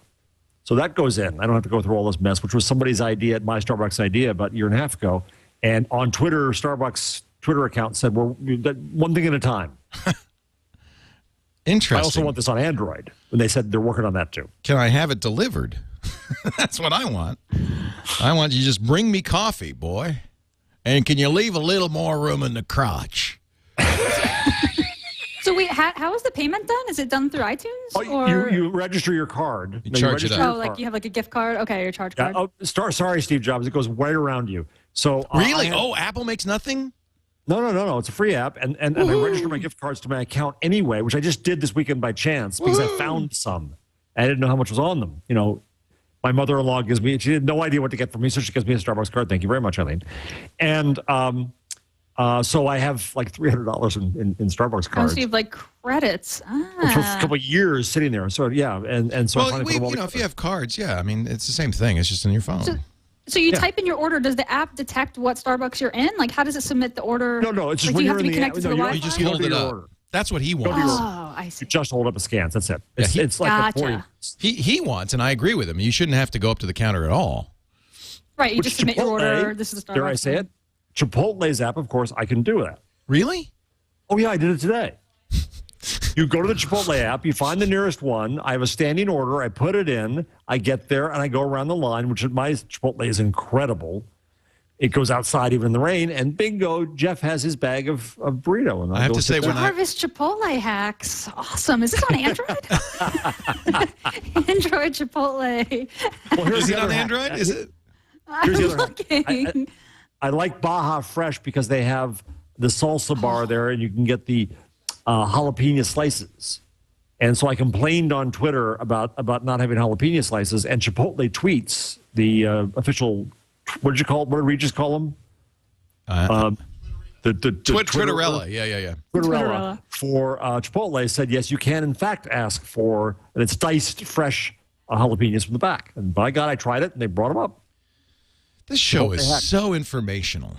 So that goes in. I don't have to go through all this mess, which was somebody's idea, my Starbucks idea, about a year and a half ago. And on Twitter, Starbucks Twitter account said, well, one thing at a time. Interesting. I also want this on Android. And they said they're working on that too. Can I have it delivered? That's what I want. I want you to just bring me coffee, boy. And can you leave a little more room in the crotch? So wait, how is the payment done? Is it done through iTunes? Oh, you register your card. You No, charge it register up. your Oh, like card. you have like a gift card? Okay, your charge Yeah, card. sorry, Steve Jobs. It goes right around you. So Really? Apple makes nothing? No. It's a free app, and I register my gift cards to my account anyway, which I just did this weekend by chance because I found some. I didn't know how much was on them. You know, my mother-in-law gives me. She had no idea what to get for me, so she gives me a Starbucks card. Thank you very much, Eileen. And so I have like $300 in Starbucks Oh, cards so you have like credits. for a couple of years sitting there. So yeah, and so I Well, finally put them all if you have cards, yeah. I mean, it's the same thing. It's just on your phone. So you type in your order. Does the app detect what Starbucks you're in? Like, how does it submit the order? No. It's just like, when do you you're have to in be the connected to the you Wi-Fi? You just go hold to it your up. order. That's what he to wants. your order. Oh, I see. You just hold up a scan. That's it. It's, Yeah, it's like Gotcha. a 40. He wants, and I agree with him. You shouldn't have to go up to the counter at all. Right, you Which just submit your Chipotle, order. This is the Starbucks. dare I say it? Chipotle's app, of course, I can do that. Really? Oh, yeah, I did it today. You go to the Chipotle app, you find the nearest one. I have a standing order. I put it in. I get there, and I go around the line, which my Chipotle is incredible. It goes outside even in the rain, and bingo, Jeff has his bag of burrito. And I have to say, when I Jarvis Chipotle hacks. Awesome. Is this on Android? Android Chipotle. well, here's is the it other on hack. Android? Is it? Here's the I'm other hack. looking. I like Baja Fresh because they have the salsa bar there, and you can get the jalapeno slices. And so I complained on Twitter about not having jalapeno slices, and Chipotle tweets the official. What did you call? What did Regis call them? Twitterella. Yeah. Twitterella for Chipotle said, yes, you can, in fact, ask for, and it's diced fresh jalapenos from the back. And by God, I tried it, and they brought them up. This show is so informational.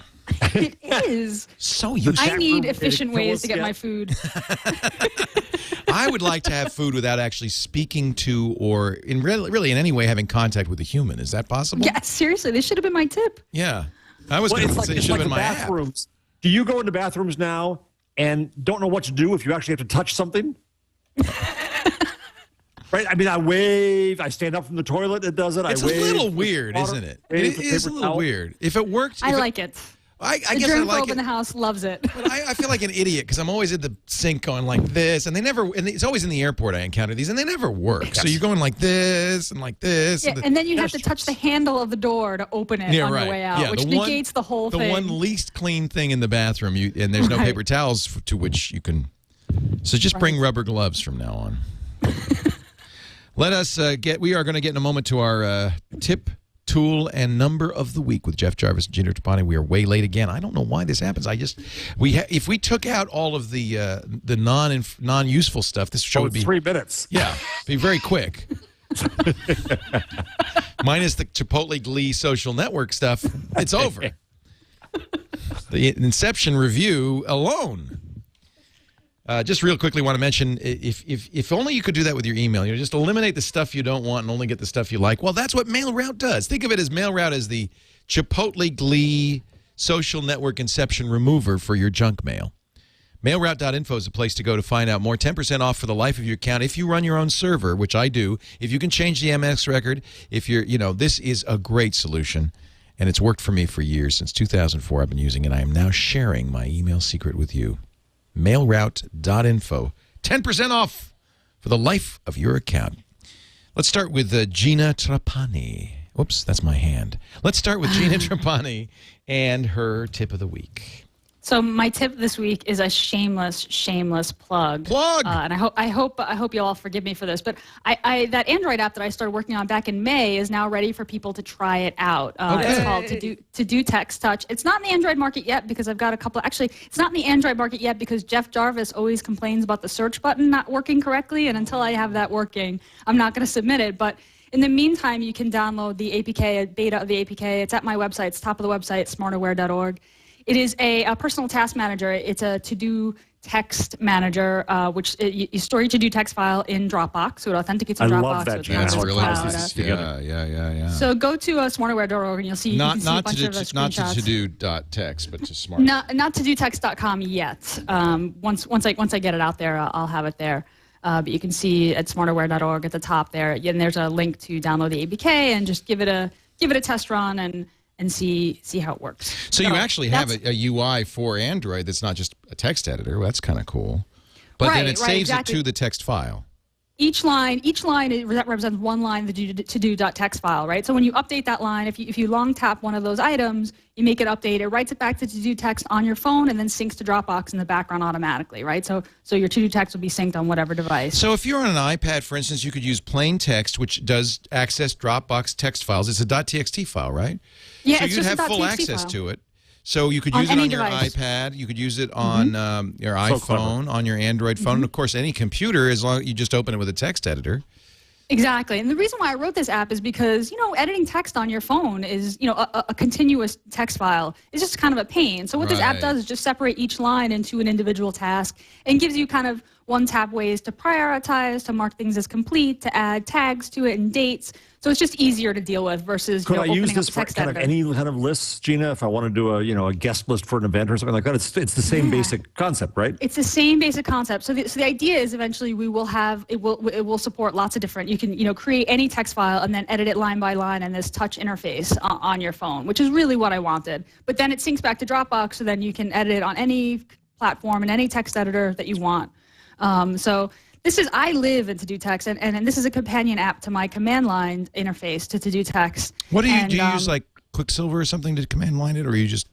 It is. So useful. I need efficient ways to get my food. I would like to have food without actually speaking to or really in any way having contact with a human. Is that possible? Yeah, seriously, this should have been my tip. Yeah. I was going to say it should have been my bathrooms. Do you go into bathrooms now and don't know what to do if you actually have to touch something? Right? I mean, I wave. I stand up from the toilet. It does it. It's I wave. a little weird, isn't it? It is a little weird. If it worked, I like it. I the guess I like germaphobe it. in the house loves it. But I feel like an idiot because I'm always at the sink going like this, and it's always in the airport I encounter these, and they never work. Yes. So you're going like this and like this. Yeah, and then you have to touch the handle of the door to open it on your way out, which negates the whole thing. The one least clean thing in the bathroom, and there's no paper towels to which you can. So just bring rubber gloves from now on. Let us we are going to get in a moment to our tip, tool, and number of the week with Jeff Jarvis and Gina Trapani. We are way late again. I don't know why this happens. If we took out all of the non-useful stuff, this show would be 3 minutes. Yeah, be very quick. Minus the Chipotle Glee social network stuff, it's over. The Inception review alone. Just real quickly, want to mention if only you could do that with your email. Just eliminate the stuff you don't want and only get the stuff you like. Well, that's what MailRoute does. Think of it as MailRoute as the Chipotle Glee social network Inception remover for your junk mail. MailRoute.info is a place to go to find out more. 10% off for the life of your account if you run your own server, which I do. If you can change the MX record, if you're, this is a great solution. And it's worked for me for years. Since 2004, I've been using it. I am now sharing my email secret with you. Mailroute.info. 10% off for the life of your account. Let's start with Gina Trapani. Oops, that's my hand. Let's start with Gina Trapani and her tip of the week. So my tip this week is a shameless plug. And I hope you'll all forgive me for this, but that Android app that I started working on back in May is now ready for people to try it out. It's called To Do Text Touch. It's not in the Android market yet because I've got a couple. Actually, it's not in the Android market yet because Jeff Jarvis always complains about the search button not working correctly, and until I have that working, I'm not going to submit it. But in the meantime, you can download the APK, a beta of the APK. It's at my website. It's top of the website, smartaware.org. It is a personal task manager. It's a to-do text manager, which you store your to-do text file in Dropbox, so it authenticates in Dropbox. I love that, Gina. That's really nice. Yeah. So go to smartaware.org and you'll see, not a bunch of screenshots. Not to to-do.text, but to smart. Not to-do-text.com yet. Once I get it out there, I'll have it there. But you can see at smartaware.org at the top there, and there's a link to download the APK and just give it a test run and see how it works. So you actually have a UI for Android that's not just a text editor. Well, that's kind of cool. But then it saves it to the text file. Each line represents one line, the to-do.text file, right? So when you update that line, if you long tap one of those items, you make it update, it writes it back to to-do text on your phone and then syncs to Dropbox in the background automatically, right? So your to-do text will be synced on whatever device. So if you're on an iPad, for instance, you could use plain text, which does access Dropbox text files. It's a .txt file, right? Yeah, so it's you'd just have a full .txt access file. to it. So you could use it on your device. iPad, you could use it on your iPhone, on your Android phone, and of course any computer, as long as you just open it with a text editor. Exactly. And the reason why I wrote this app is because, editing text on your phone is, a continuous text file is just kind of a pain. So what this app does is just separate each line into an individual task and gives you kind of one-tap ways to prioritize, to mark things as complete, to add tags to it and dates. So it's just easier to deal with versus Could I opening use up this the for text kind of editor. any kind of lists, Gina? If I want to do a guest list for an event or something like that, it's the same basic concept, right? It's the same basic concept. So the idea is eventually we will have it will support lots of different. You can create any text file and then edit it line by line in this touch interface on your phone, which is really what I wanted. But then it syncs back to Dropbox, so then you can edit it on any platform and any text editor that you want. So I live in To-Do Text, and this is a companion app to my command line interface to To-Do Text. What do you use, like Quicksilver or something to command line it, or you just?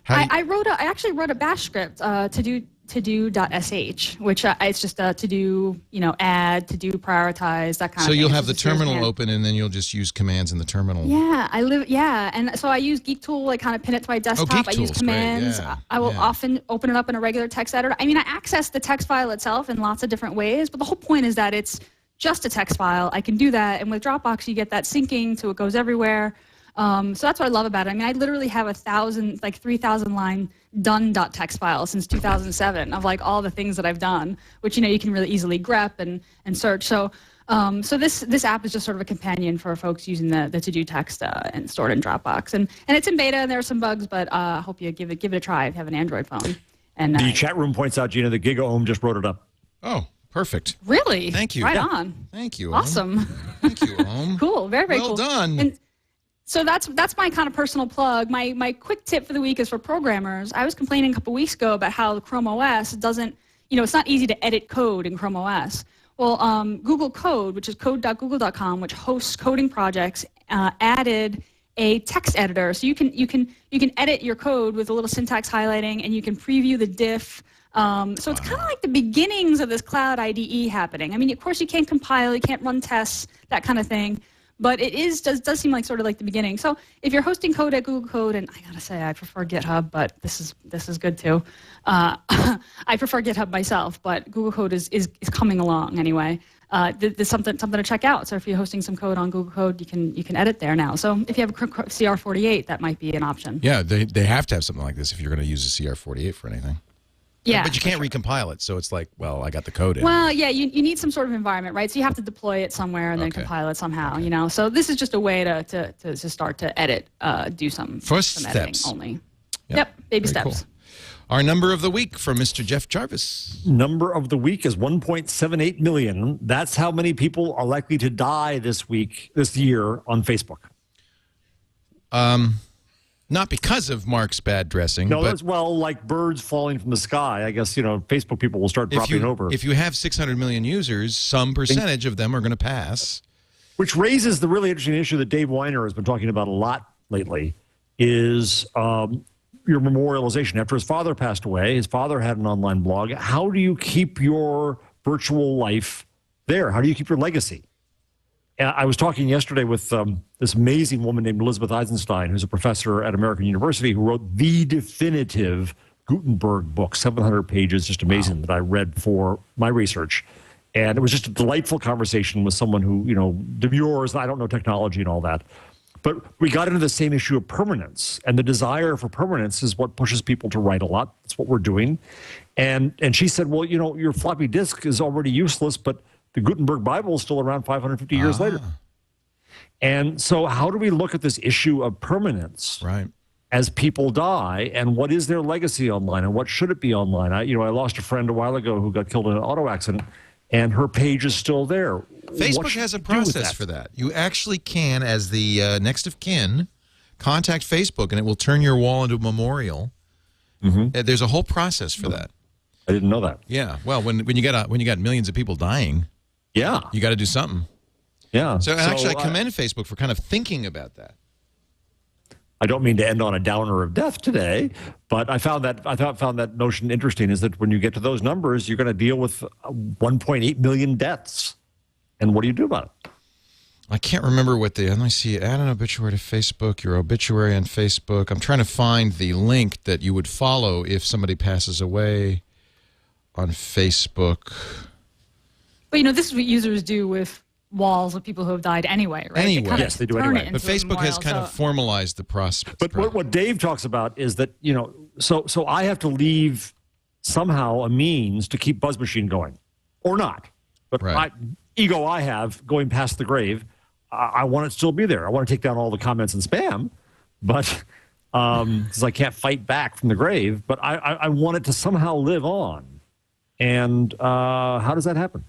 I actually wrote a bash script to todo.sh, which it's just to do, add, to do, prioritize, that kind of So thing. you'll It's have the just a search terminal command. open, and then you'll just use commands in the terminal. And so I use Geek Tool, I kind of pin it to my desktop. Geek I use Tool's great, commands. yeah, I will yeah. often open it up in a regular text editor. I mean, I access the text file itself in lots of different ways, but the whole point is that it's just a text file. I can do that, and with Dropbox, you get that syncing, so it goes everywhere. So that's what I love about it. I mean, I literally have 3,000 line done.txt file since 2007 of like all the things that I've done, which you can really easily grep and search. So this app is just sort of a companion for folks using the to do text and stored in Dropbox. And it's in beta, and there are some bugs, but I hope you give it a try if you have an Android phone. And The chat room points out, Gina, that Giga Ohm just wrote it up. Oh, perfect. really, Thank you. right Yeah. on, Thank you. Ohm. awesome. Thank you, Ohm. Cool, very Well cool. done. And so that's my kind of personal plug. My quick tip for the week is for programmers. I was complaining a couple weeks ago about how the Chrome OS doesn't, it's not easy to edit code in Chrome OS. Well, Google Code, which is code.google.com, which hosts coding projects, added a text editor, so you can edit your code with a little syntax highlighting, and you can preview the diff. So it's kind of like the beginnings of this cloud IDE happening. I mean, of course, you can't compile, you can't run tests, that kind of thing. But it does seem like sort of like the beginning. So if you're hosting code at Google Code, and I gotta say I prefer GitHub, but this is good too. I prefer GitHub myself, but Google Code is coming along anyway. There's something to check out. So if you're hosting some code on Google Code, you can edit there now. So if you have a CR48, that might be an option. Yeah, they have to have something like this if you're going to use a CR48 for anything. Yeah, But you can't recompile it, so it's like, well, I got the code in. Well, yeah, you need some sort of environment, right? So you have to deploy it somewhere and then compile it somehow, So this is just a way to start to edit, do some First editing steps. only. Yeah, Yep, baby very steps. cool. Our number of the week from Mr. Jeff Jarvis. Number of the week is 1.78 million. That's how many people are likely to die this year on Facebook. Not because of Mark's bad dressing. No, but that's like birds falling from the sky. I guess, Facebook people will start dropping over. If you have 600 million users, some percentage of them are going to pass. Which raises the really interesting issue that Dave Weiner has been talking about a lot lately, is your memorialization. After his father passed away, his father had an online blog. How do you keep your virtual life there? How do you keep your legacy? And I was talking yesterday with this amazing woman named Elizabeth Eisenstein, who's a professor at American University, who wrote the definitive Gutenberg book, 700 pages, just amazing, that I read for my research. And it was just a delightful conversation with someone who, demurs, I don't know technology and all that. But we got into the same issue of permanence, and the desire for permanence is what pushes people to write a lot. That's what we're doing. And she said, well, your floppy disk is already useless, but the Gutenberg Bible is still around 550 years later. And so how do we look at this issue of permanence as people die, and what is their legacy online, and what should it be online? I lost a friend a while ago who got killed in an auto accident, and her page is still there. Facebook has a process for that. You actually can, as the next of kin, contact Facebook, and it will turn your wall into a memorial. There's a whole process for that. I didn't know that. Yeah. Well, when you got millions of people dying, you got to do something. Yeah. So actually, I commend Facebook for kind of thinking about that. I don't mean to end on a downer of death today, but I found that notion interesting, is that when you get to those numbers, you're going to deal with 1.8 million deaths. And what do you do about it? I can't remember what let me see, add an obituary to Facebook, your obituary on Facebook. I'm trying to find the link that you would follow if somebody passes away on Facebook. But this is what users do with walls of people who have died anyway, right? Anyway. Yes, they do anyway. But Facebook has kind of formalized the process. But what Dave talks about is that, so I have to leave somehow a means to keep Buzz Machine going, or not. But ego I have going past the grave, I want it to still be there. I want to take down all the comments and spam, but because I can't fight back from the grave, but I want it to somehow live on. And how does that happen?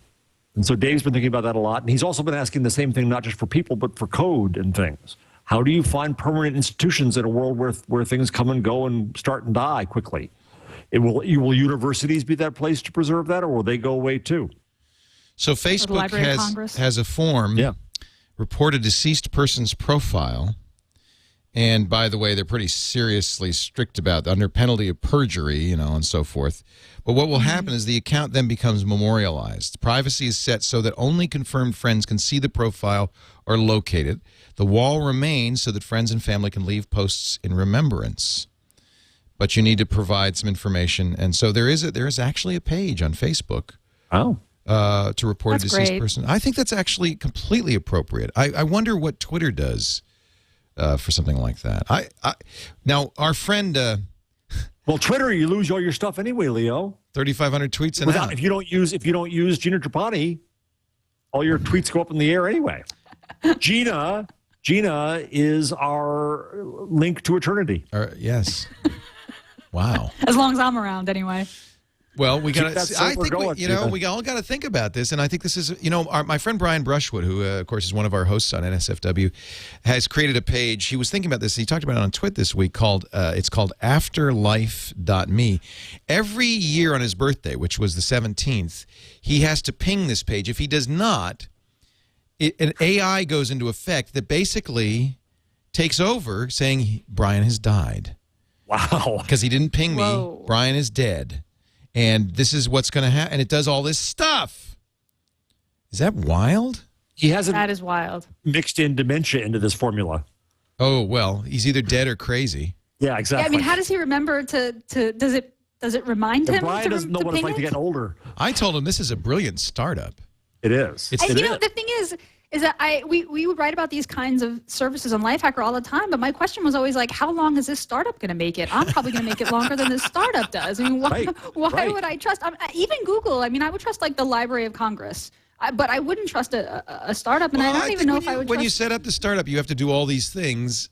And so Dave's been thinking about that a lot. And he's also been asking the same thing, not just for people, but for code and things. How do you find permanent institutions in a world where things come and go and start and die quickly? Will universities be that place to preserve that, or will they go away too? So Facebook has a form, report a deceased person's profile, And by the way, they're pretty seriously strict about under penalty of perjury, and so forth. But what will happen is the account then becomes memorialized. Privacy is set so that only confirmed friends can see the profile or locate it. The wall remains so that friends and family can leave posts in remembrance. But you need to provide some information. And so there is actually a page on Facebook to report a deceased person. I think that's actually completely appropriate. I wonder what Twitter does for something like that. Now, our friend... well, Twitter, you lose all your stuff anyway, Leo. 3,500 tweets an hour. If you don't use Gina Trapani, all your tweets go up in the air anyway. Gina is our link to eternity. Yes. Wow. As long as I'm around, anyway. Well, we got. I think Gina. we all got to think about this, and I think this is, my friend Brian Brushwood, who of course is one of our hosts on NSFW, has created a page. He was thinking about this. He talked about it on TWiT this week. It's called Afterlife.me. Every year on his birthday, which was the 17th, he has to ping this page. If he does not, an AI goes into effect that basically takes over, saying Brian has died. Wow. Because he didn't ping me. Whoa. Brian is dead. And this is what's going to happen. And it does all this stuff. Is that wild? He hasn't That is wild. mixed in dementia into this formula. Oh, well, he's either dead or crazy. Yeah, exactly. Yeah, I mean, how does he remember to does it remind him? Brian doesn't know what it's like to get older. I told him this is a brilliant startup. It is. And, the thing is that we would write about these kinds of services on Lifehacker all the time, but my question was always like, how long is this startup going to make it? I'm probably going to make it longer than this startup does. I mean, why would I trust? Even Google, I mean, I would trust like the Library of Congress, but I wouldn't trust a startup, and I don't even know if I would trust. When you set up the startup, you have to do all these things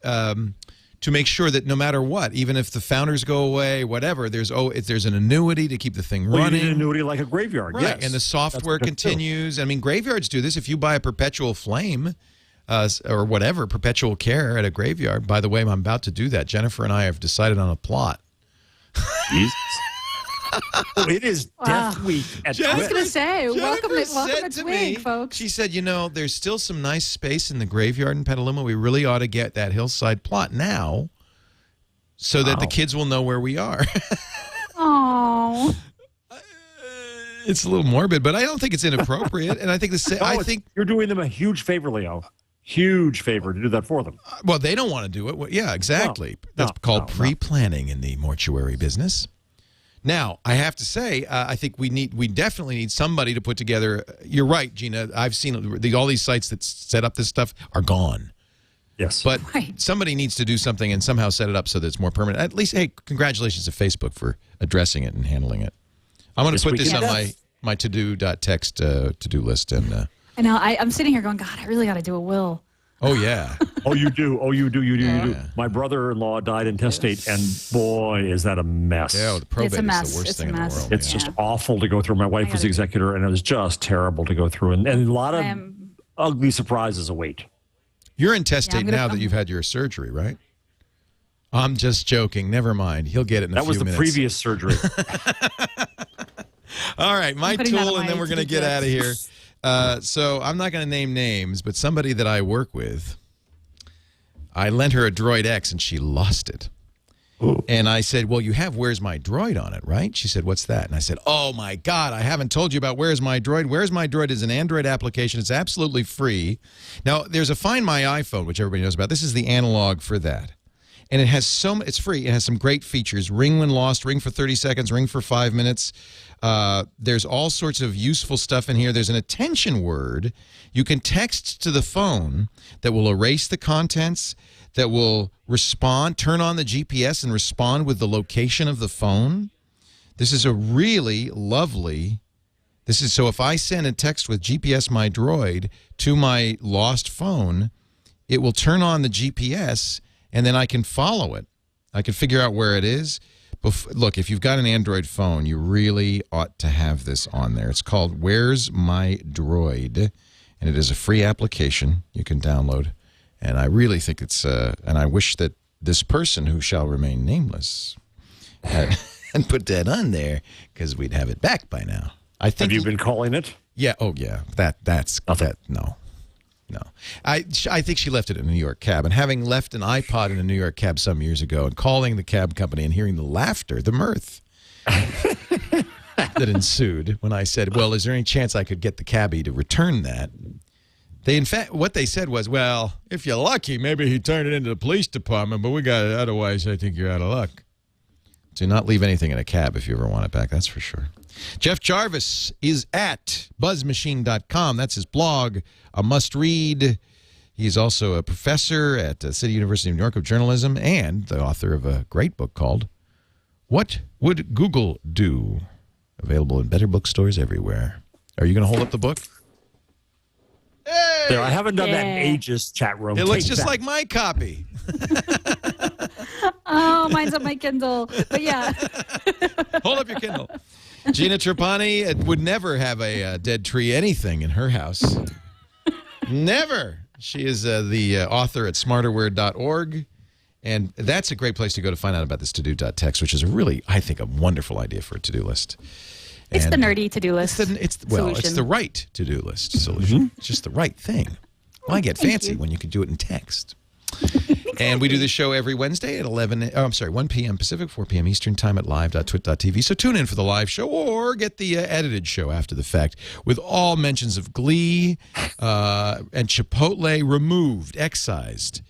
to make sure that no matter what, even if the founders go away, whatever, there's an annuity to keep the thing running. You need an annuity like a graveyard, right? yes. And the software continues. I mean, graveyards do this. If you buy a perpetual flame or whatever, perpetual care at a graveyard. By the way, I'm about to do that. Jennifer and I have decided on a plot. Jesus. It is Death Week at TWiT. I was going to say, welcome said to Twig, folks. She said, there's still some nice space in the graveyard in Petaluma. We really ought to get that hillside plot now so that the kids will know where we are. Oh. It's a little morbid, but I don't think it's inappropriate. And I think I think you're doing them a huge favor, Leo. Huge favor to do that for them. Well, they don't want to do it. Well, yeah, exactly. That's called pre-planning in the mortuary business. Now, I have to say, I think we definitely need somebody to put together. You're right, Gina. I've seen all these sites that set up this stuff are gone. Yes. But somebody needs to do something and somehow set it up so that it's more permanent. At least, hey, congratulations to Facebook for addressing it and handling it. I'm going to put this on my to-do.text to-do list. And I know. I'm sitting here going, God, I really got to do a will. Oh, yeah. Oh, you do. You do. My brother-in-law died intestate, and boy, is that a mess. Yeah, the probate It's a mess. is the worst It's thing a in the mess. world. It's just awful to go through. My wife was the executor, and it was just terrible to go through. And a lot of ugly surprises await. You're intestate now that you've had your surgery, right? I'm just joking. Never mind. He'll get it in a few minutes. That was the previous surgery. All right, my tool, and then we're going to get out of here. So I'm not going to name names, but somebody that I work with, I lent her a Droid X, and she lost it. Ooh. And I said, well, you have Where's My Droid on it, right? She said, what's that? And I said, oh, my God, I haven't told you about Where's My Droid. Where's My Droid is an Android application. It's absolutely free. Now, there's a Find My iPhone, which everybody knows about. This is the analog for that. And it has it's free. It has some great features. Ring when lost, ring for 30 seconds, ring for 5 minutes. There's all sorts of useful stuff in here. There's an attention word. You can text to the phone that will erase the contents, that will respond, turn on the GPS and respond with the location of the phone. This is a really lovely, so if I send a text with GPS My Droid to my lost phone, it will turn on the GPS and then I can follow it. I can figure out where it is. Look, if you've got an Android phone, you really ought to have this on there. It's called Where's My Droid, and it is a free application you can download. And I really think it's, and I wish that this person who shall remain nameless had put that on there because we'd have it back by now. I think. Have you been calling it? Yeah. Oh, yeah. That's no. No. I think she left it in a New York cab. And having left an iPod in a New York cab some years ago and calling the cab company and hearing the laughter, the mirth that ensued when I said, well, is there any chance I could get the cabbie to return that? In fact, what they said was, well, if you're lucky, maybe he turned it into the police department, but we got it. Otherwise, I think you're out of luck. Do not leave anything in a cab if you ever want it back. That's for sure. Jeff Jarvis is at buzzmachine.com. That's his blog, a must-read. He's also a professor at City University of New York of Journalism and the author of a great book called What Would Google Do? Available in better bookstores everywhere. Are you going to hold up the book? Hey! There, I haven't done that in ages, chat room. It looks just like my copy. Oh, mine's on my Kindle. But yeah. Hold up your Kindle. Gina Trapani would never have a dead tree anything in her house. Never. She is the author at smarterware.org. And that's a great place to go to find out about this to-do.text, which is really, I think, a wonderful idea for a to-do list. It's the nerdy to-do list solution. It's the right to-do list solution. Mm-hmm. It's just the right thing. Why get fancy when you can do it in text? And we do this show every Wednesday at 1 p.m. Pacific, 4 p.m. Eastern Time at live.twit.tv. So tune in for the live show or get the edited show after the fact with all mentions of Glee and Chipotle removed, excised.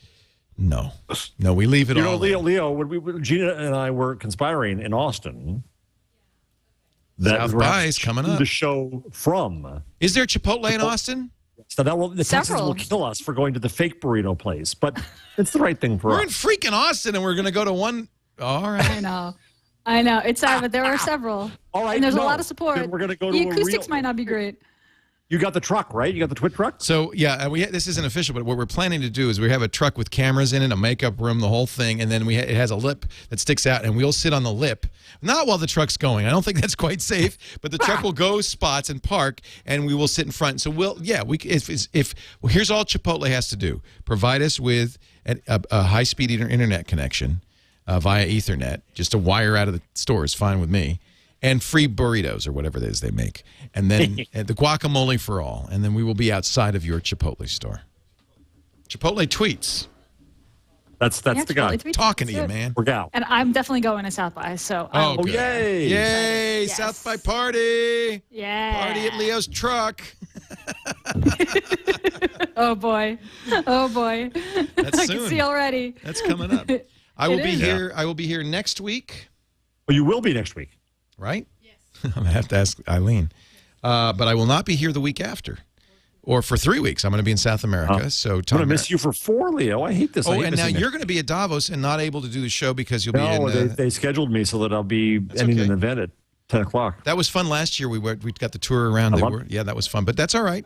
No, we leave it all. Leo, when Gina and I were conspiring in Austin, South by is coming up. The show from. Is there Chipotle in Austin? So the Texans will kill us for going to the fake burrito place, but it's the right thing for us. We're in freaking Austin, and we're going to go to one. All right. I know. It's sad, but there are several. All right. And there's a lot of support. Then we're going to go to the acoustics might not be great. You got the truck, right? You got the TWiT truck? So, yeah, this isn't official, but what we're planning to do is we have a truck with cameras in it, a makeup room, the whole thing, and then it has a lip that sticks out, and we'll sit on the lip. Not while the truck's going. I don't think that's quite safe, but the truck will go spots and park, and we will sit in front. So, here's all Chipotle has to do. Provide us with a high-speed internet connection via Ethernet. Just a wire out of the store is fine with me. And free burritos or whatever it is they make. And then the guacamole for all. And then we will be outside of your Chipotle store. Chipotle tweets. That's the guy. Talking to you, man. We're out. And I'm definitely going to South by, so. Oh, yay. Yay. Yes. South by party. Yeah. Party at Leo's truck. Oh, boy. That's I soon. can see already. That's coming up. I will be here. I will be here next week. Oh, you will be next week. Right? Yes. I'm going to have to ask Eileen. But I will not be here the week after. Or for 3 weeks. I'm going to be in South America. So I'm going to miss you for 4, Leo. I hate this. Oh, and now you're going to be at Davos and not able to do the show because you'll be in... No, they scheduled me so that I'll be ending an event at 10 o'clock. That was fun last year. We got the tour around. Yeah, that was fun. But that's all right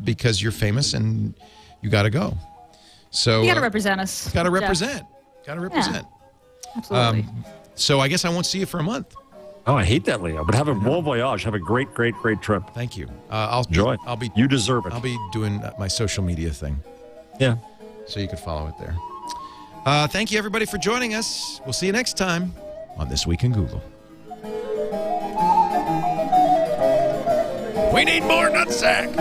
because you're famous and you got to go. So you got to represent us. Got to represent. Got to represent. Yeah, absolutely. So I guess I won't see you for a month. Oh, I hate that, Leo. But have a bon voyage. Have a great trip. Thank you. Enjoy. You deserve it. I'll be doing my social media thing. Yeah. So you can follow it there. Thank you, everybody, for joining us. We'll see you next time on This Week in Google. We need more nutsack.